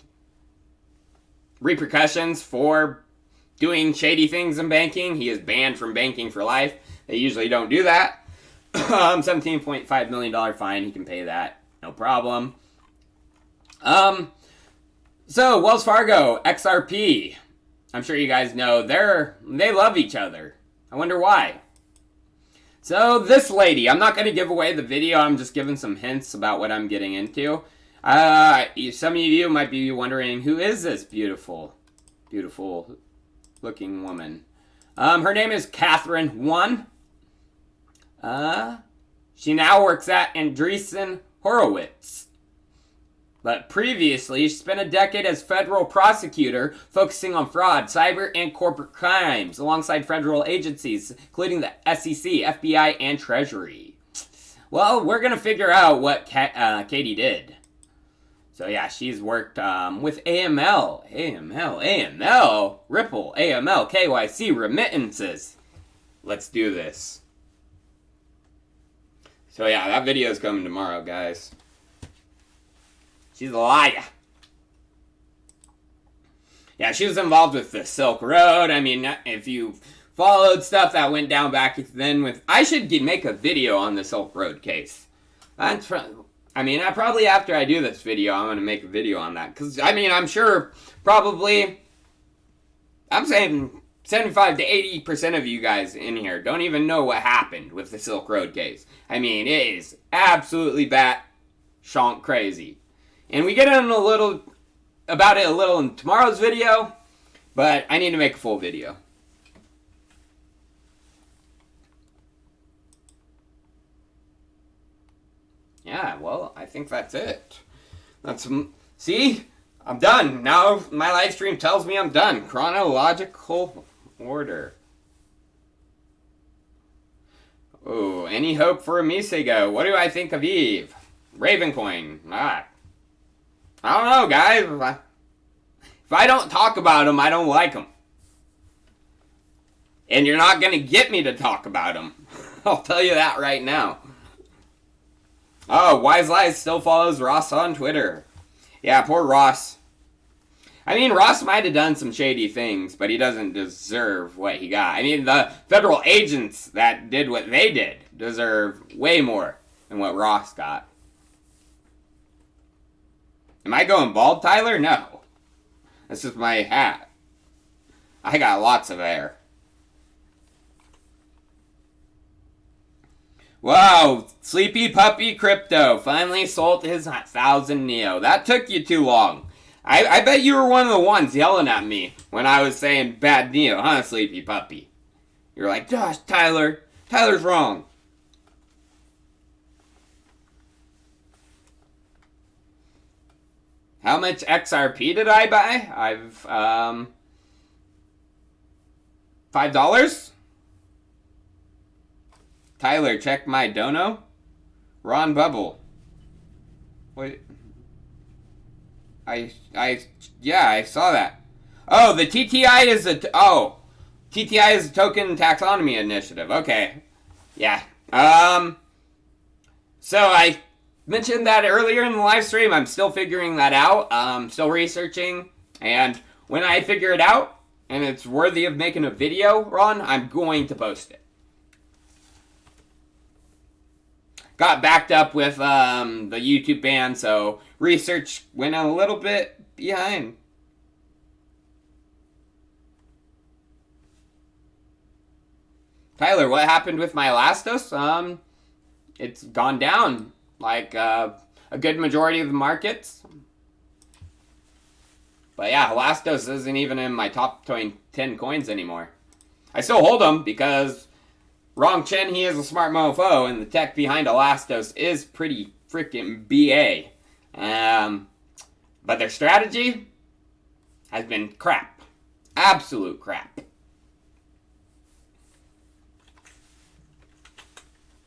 repercussions for doing shady things in banking. He is banned from banking for life. They usually don't do that. $17.5 million fine, he can pay that, no problem. So Wells Fargo, XRP, I'm sure you guys know, they love each other. I wonder why. So this lady, I'm not going to give away the video, I'm just giving some hints about what I'm getting into. Some of you might be wondering, who is this beautiful looking woman? Her name is Catherine One. She now works at Andreessen Horowitz. But previously, she spent a decade as federal prosecutor, focusing on fraud, cyber, and corporate crimes, alongside federal agencies, including the SEC, FBI, and Treasury. Well, we're going to figure out what Katie did. So yeah, she's worked with AML, Ripple, AML, KYC, remittances. Let's do this. So yeah, that video is coming tomorrow, guys. She's a liar. Yeah, she was involved with the Silk Road. I mean, if you followed stuff that went down back then I should make a video on the Silk Road case. Probably after I do this video, I'm going to make a video on that. Because, I'm sure I'm saying 75 to 80% of you guys in here don't even know what happened with the Silk Road case. It is absolutely bat-shonk crazy. And we get in about it a little in tomorrow's video, but I need to make a full video. Yeah, well, I think that's it. See? I'm done. Now my live stream tells me I'm done. Chronological order. Oh, any hope for a Misego? What do I think of Eve? Ravencoin. I don't know, guys. If I don't talk about them, I don't like them. And you're not going to get me to talk about them. I'll tell you that right now. Oh, Wise Lies still follows Ross on Twitter. Yeah, poor Ross. Ross might have done some shady things, but he doesn't deserve what he got. The federal agents that did what they did deserve way more than what Ross got. Am I going bald, Tyler? No. That's just my hat. I got lots of hair. Wow, Sleepy Puppy Crypto finally sold his 1,000 Neo. That took you too long. I bet you were one of the ones yelling at me when I was saying bad Neo, huh, Sleepy Puppy? You're like, gosh, Tyler's wrong. How much XRP did I buy? $5? Tyler, check my dono. Ron Bubble. Wait. Yeah, I saw that. Oh, the TTI is TTI is a token taxonomy initiative. Okay. Yeah. So I mentioned that earlier in the live stream. I'm still figuring that out. Still researching. And when I figure it out, and it's worthy of making a video, Ron, I'm going to post it. Got backed up with the YouTube ban, so research went a little bit behind. Tyler, what happened with my Elastos? It's gone down like a good majority of the markets. But yeah, Elastos isn't even in my top 10 coins anymore. I still hold them because Rong Chen, he is a smart mofo, and the tech behind Elastos is pretty freaking BA. But their strategy has been crap. Absolute crap.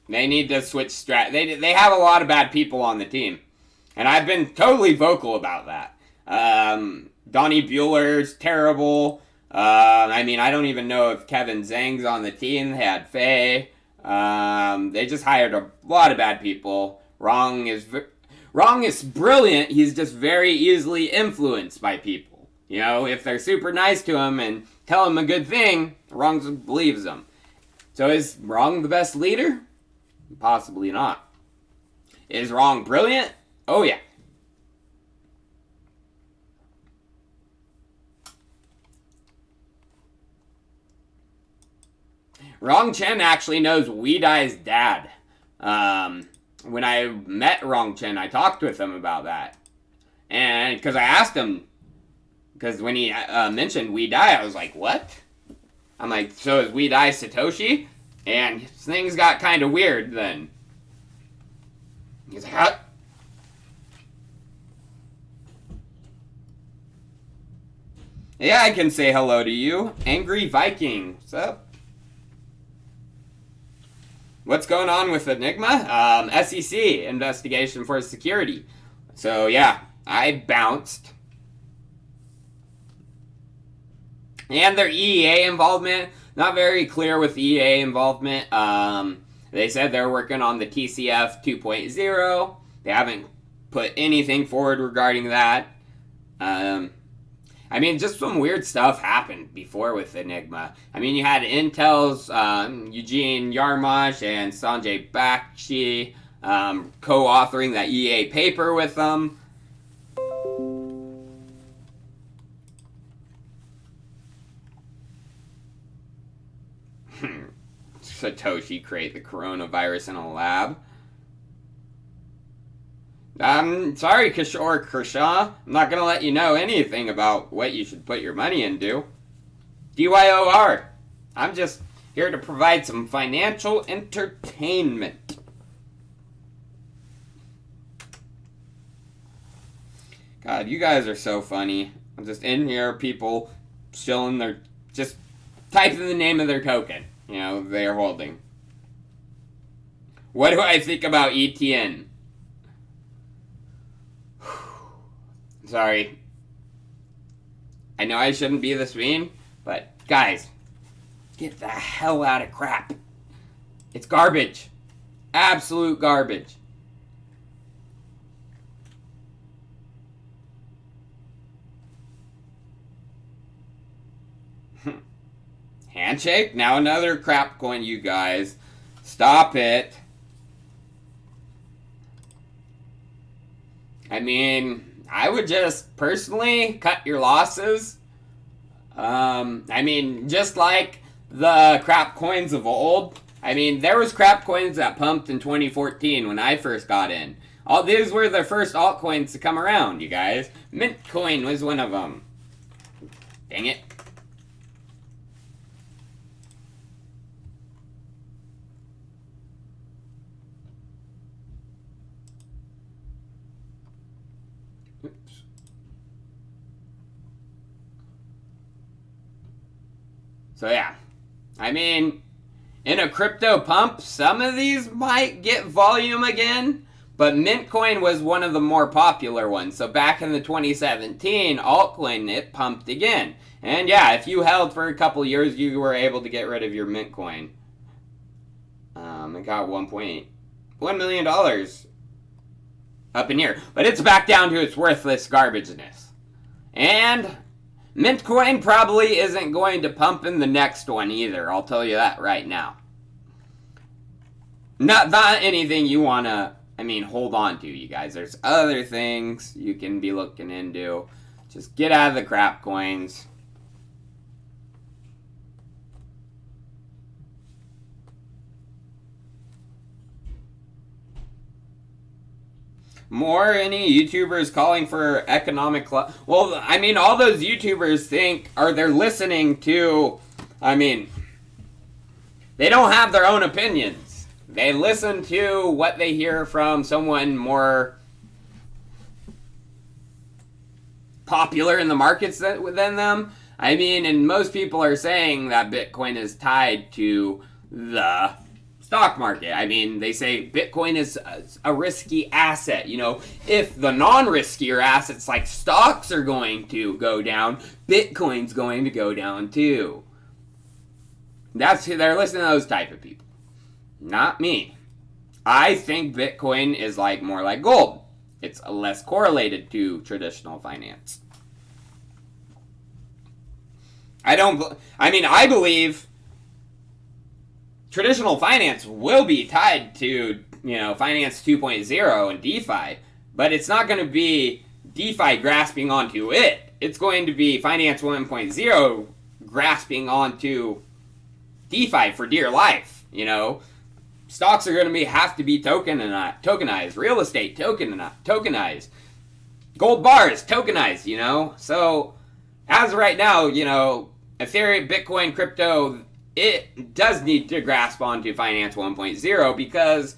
They need to switch They have a lot of bad people on the team. And I've been totally vocal about that. Donnie Bueller's terrible. I mean, I don't even know if Kevin Zhang's on the team. They had Faye. They just hired a lot of bad people. Wrong is brilliant. He's just very easily influenced by people. You know, if they're super nice to him and tell him a good thing, Wrong believes them. So is Wrong the best leader? Possibly not. Is Wrong brilliant? Oh yeah. Rong Chen actually knows Weedai's dad. When I met Rong Chen, I talked with him about that. And because I asked him, because when he mentioned Weedai, I was like, what? I'm like, so is Weedai Satoshi? And things got kind of weird then. He's like, huh? Yeah, I can say hello to you. Angry Viking. What's up? What's going on with Enigma? SEC, investigation for security. So yeah, I bounced. And their EEA involvement, not very clear with EEA involvement. They said they're working on the TCF 2.0. They haven't put anything forward regarding that. I mean, just some weird stuff happened before with Enigma. I mean, you had Intel's Eugene Yarmosh and Sanjay Bakshi co-authoring that EA paper with them. Satoshi create the coronavirus in a lab. Sorry, Kishore Kershaw. I'm not going to let you know anything about what you should put your money into. DYOR. I'm just here to provide some financial entertainment. God, you guys are so funny. I'm just in here, people showing their, just typing the name of their token, you know, they're holding. What do I think about ETN? Sorry. I know I shouldn't be this mean, but guys, get the hell out of crap. It's garbage. Absolute garbage. Handshake? Now another crap coin, you guys. Stop it. I mean, I would just personally cut your losses. I mean, just like the crap coins of old. I mean, there was crap coins that pumped in 2014 when I first got in. All these were the first altcoins to come around, you guys. Mint coin was one of them. Dang it. So yeah, I mean, in a crypto pump, some of these might get volume again, but Mintcoin was one of the more popular ones. So back in the 2017 altcoin, it pumped again. And yeah, if you held for a couple years, you were able to get rid of your Mintcoin. It got $1.1 million up in here. But it's back down to its worthless garbageness. And Mintcoin probably isn't going to pump in the next one either. I'll tell you that right now. Not anything you want to, hold on to, you guys. There's other things you can be looking into. Just get out of the crap coins. More any YouTubers calling for economic well, all those YouTubers they're listening to, they don't have their own opinions. They listen to what they hear from someone more popular in the markets than them. And most people are saying that Bitcoin is tied to the stock market. They say Bitcoin is a risky asset. If the non-riskier assets like stocks are going to go down, Bitcoin's going to go down too. They're listening to those type of people. Not me. I think Bitcoin is more like gold. It's less correlated to traditional finance. I believe traditional finance will be tied to, Finance 2.0 and DeFi, but it's not going to be DeFi grasping onto it. It's going to be Finance 1.0 grasping onto DeFi for dear life, Stocks are going to have to be tokenized. Real estate tokenized. Gold bars tokenized, So, as of right now, Ethereum, Bitcoin, crypto, it does need to grasp onto Finance 1.0 because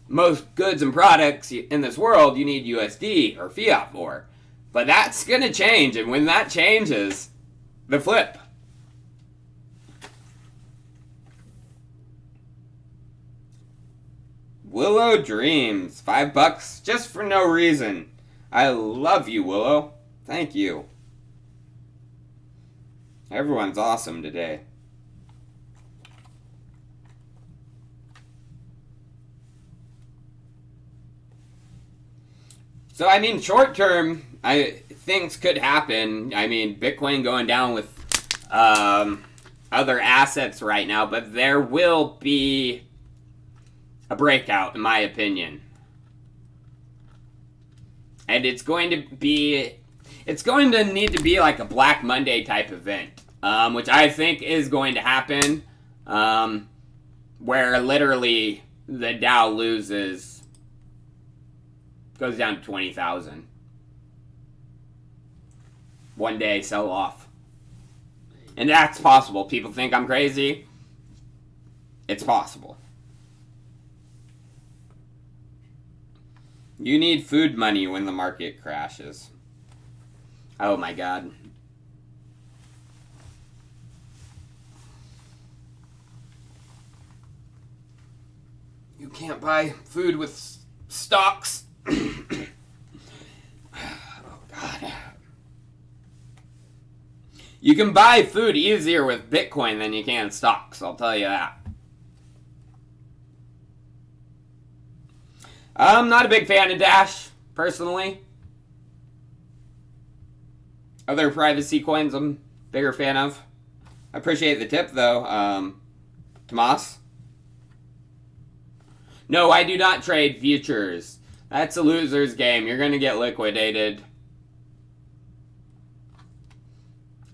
most goods and products in this world you need USD or fiat for. But that's going to change, and when that changes, the flip. Willow Dreams, $5 just for no reason. I love you, Willow. Thank you. Everyone's awesome today. So, short term, things could happen. Bitcoin going down with other assets right now, but there will be a breakout, in my opinion. And it's going to need to be like a Black Monday type event, which I think is going to happen, where literally the Dow goes down to 20,000. One day sell off. And that's possible. People think I'm crazy. It's possible. You need food money when the market crashes. Oh my god. You can't buy food with stocks. Oh god. You can buy food easier with Bitcoin than you can stocks, I'll tell you that. I'm not a big fan of Dash, personally. Other privacy coins I'm a bigger fan of. I appreciate the tip, though. Tomas? No, I do not trade futures. That's a loser's game. You're going to get liquidated.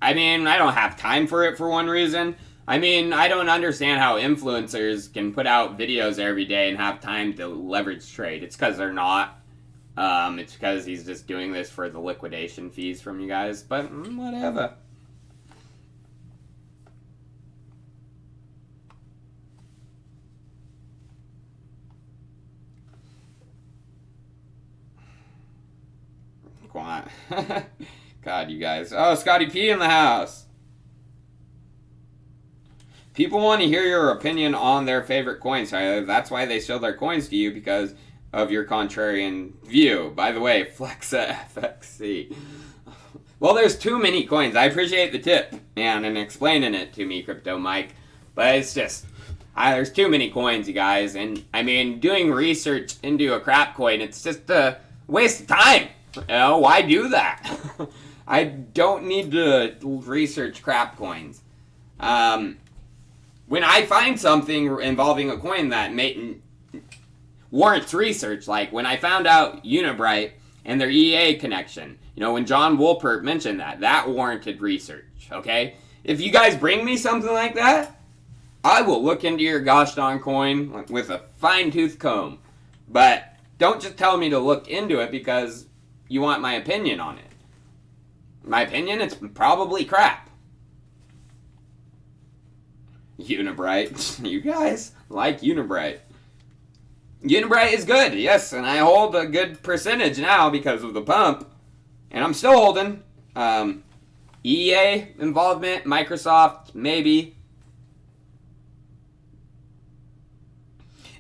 I don't have time for it for one reason. I don't understand how influencers can put out videos every day and have time to leverage trade. It's because they're not. It's because he's just doing this for the liquidation fees from you guys. But whatever. Come on. God, you guys. Oh, Scotty P in the house. People want to hear your opinion on their favorite coins. That's why they show their coins to you, because of your contrarian view. By the way, Flexa FXC. Well, there's too many coins. I appreciate the tip, man, and explaining it to me, Crypto Mike. But it's just, there's too many coins, you guys. And, I mean, doing research into a crap coin, it's just a waste of time. You know, why do that? I don't need to research crap coins. When I find something involving a coin that warrants research, like when I found out Unibright and their EA connection, you know, when John Wolpert mentioned that warranted research, okay? If you guys bring me something like that, I will look into your gosh darn coin with a fine-tooth comb. But don't just tell me to look into it because you want my opinion on it. My opinion, it's probably crap. Unibright. You guys like Unibright. Unibright is good, yes, and I hold a good percentage now because of the pump. And I'm still holding. EA involvement, Microsoft, maybe.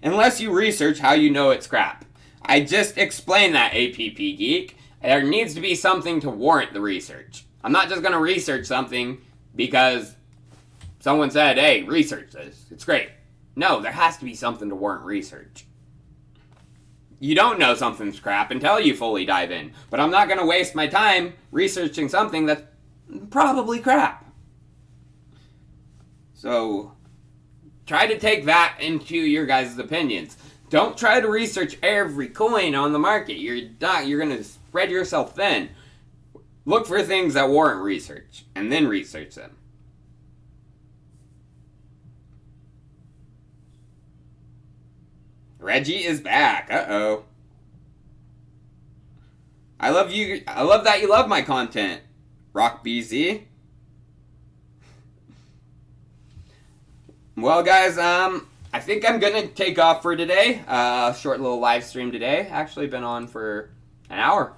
Unless you research how you know it's crap. I just explained that, APP Geek. There needs to be something to warrant the research. I'm not just going to research something because someone said, hey, research this. It's great. No, there has to be something to warrant research. You don't know something's crap until you fully dive in. But I'm not going to waste my time researching something that's probably crap. So, try to take that into your guys' opinions. Don't try to research every coin on the market. You're going to spread yourself thin. Look for things that warrant research, and then research them. Reggie is back. Uh-oh. I love you. I love that you love my content, Rock BZ. Well, guys, I think I'm gonna take off for today. Short little live stream today. Actually been on for an hour.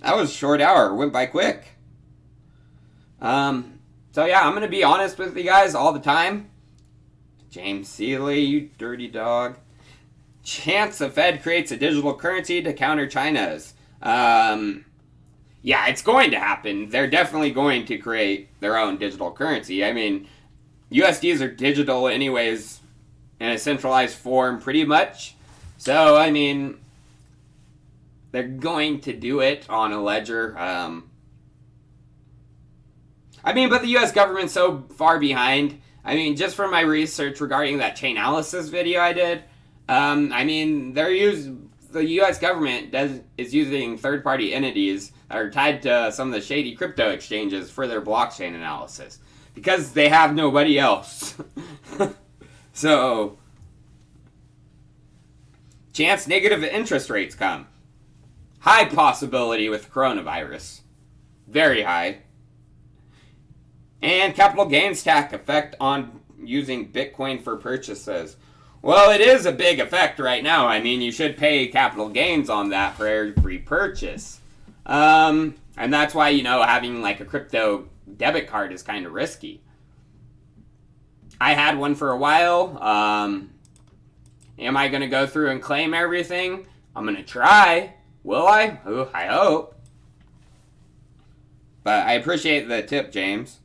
That was a short hour. Went by quick. So yeah, I'm gonna be honest with you guys all the time. James Seeley, you dirty dog. Chance the Fed creates a digital currency to counter China's. Yeah, it's going to happen. They're definitely going to create their own digital currency. I mean, USDs are digital anyways in a centralized form pretty much. So, I mean, they're going to do it on a ledger. I mean, but the US government's so far behind. I mean, just from my research regarding that Chainalysis video I did, I mean, the U.S. government is using third-party entities that are tied to some of the shady crypto exchanges for their blockchain analysis because they have nobody else. So, chance negative interest rates come. High possibility with coronavirus. Very high. And capital gains tax effect on using Bitcoin for purchases. Well, it is a big effect right now. I mean, you should pay capital gains on that for every purchase. And that's why, you know, having like a crypto debit card is kind of risky. I had one for a while. Am I going to go through and claim everything? I'm going to try. Will I? Ooh, I hope. But I appreciate the tip, James.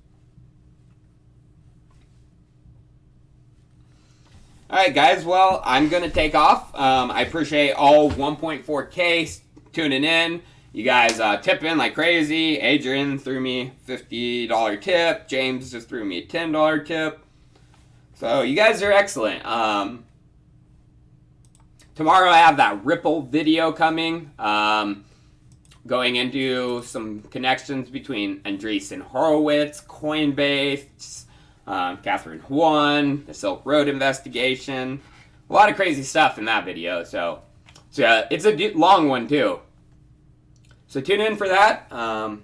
Alright guys, well, I'm going to take off. I appreciate all 1.4K tuning in. You guys tip in like crazy. Adrian threw me a $50 tip. James just threw me a $10 tip. So you guys are excellent. Tomorrow I have that Ripple video coming. Going into some connections between Andreessen Horowitz, Coinbase, Catherine Huan, the Silk Road investigation. A lot of crazy stuff in that video. So it's a long one too. So tune in for that. Other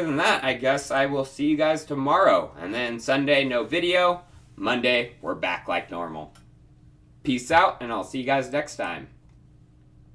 than that, I guess I will see you guys tomorrow. And then Sunday, no video. Monday, we're back like normal. Peace out, and I'll see you guys next time.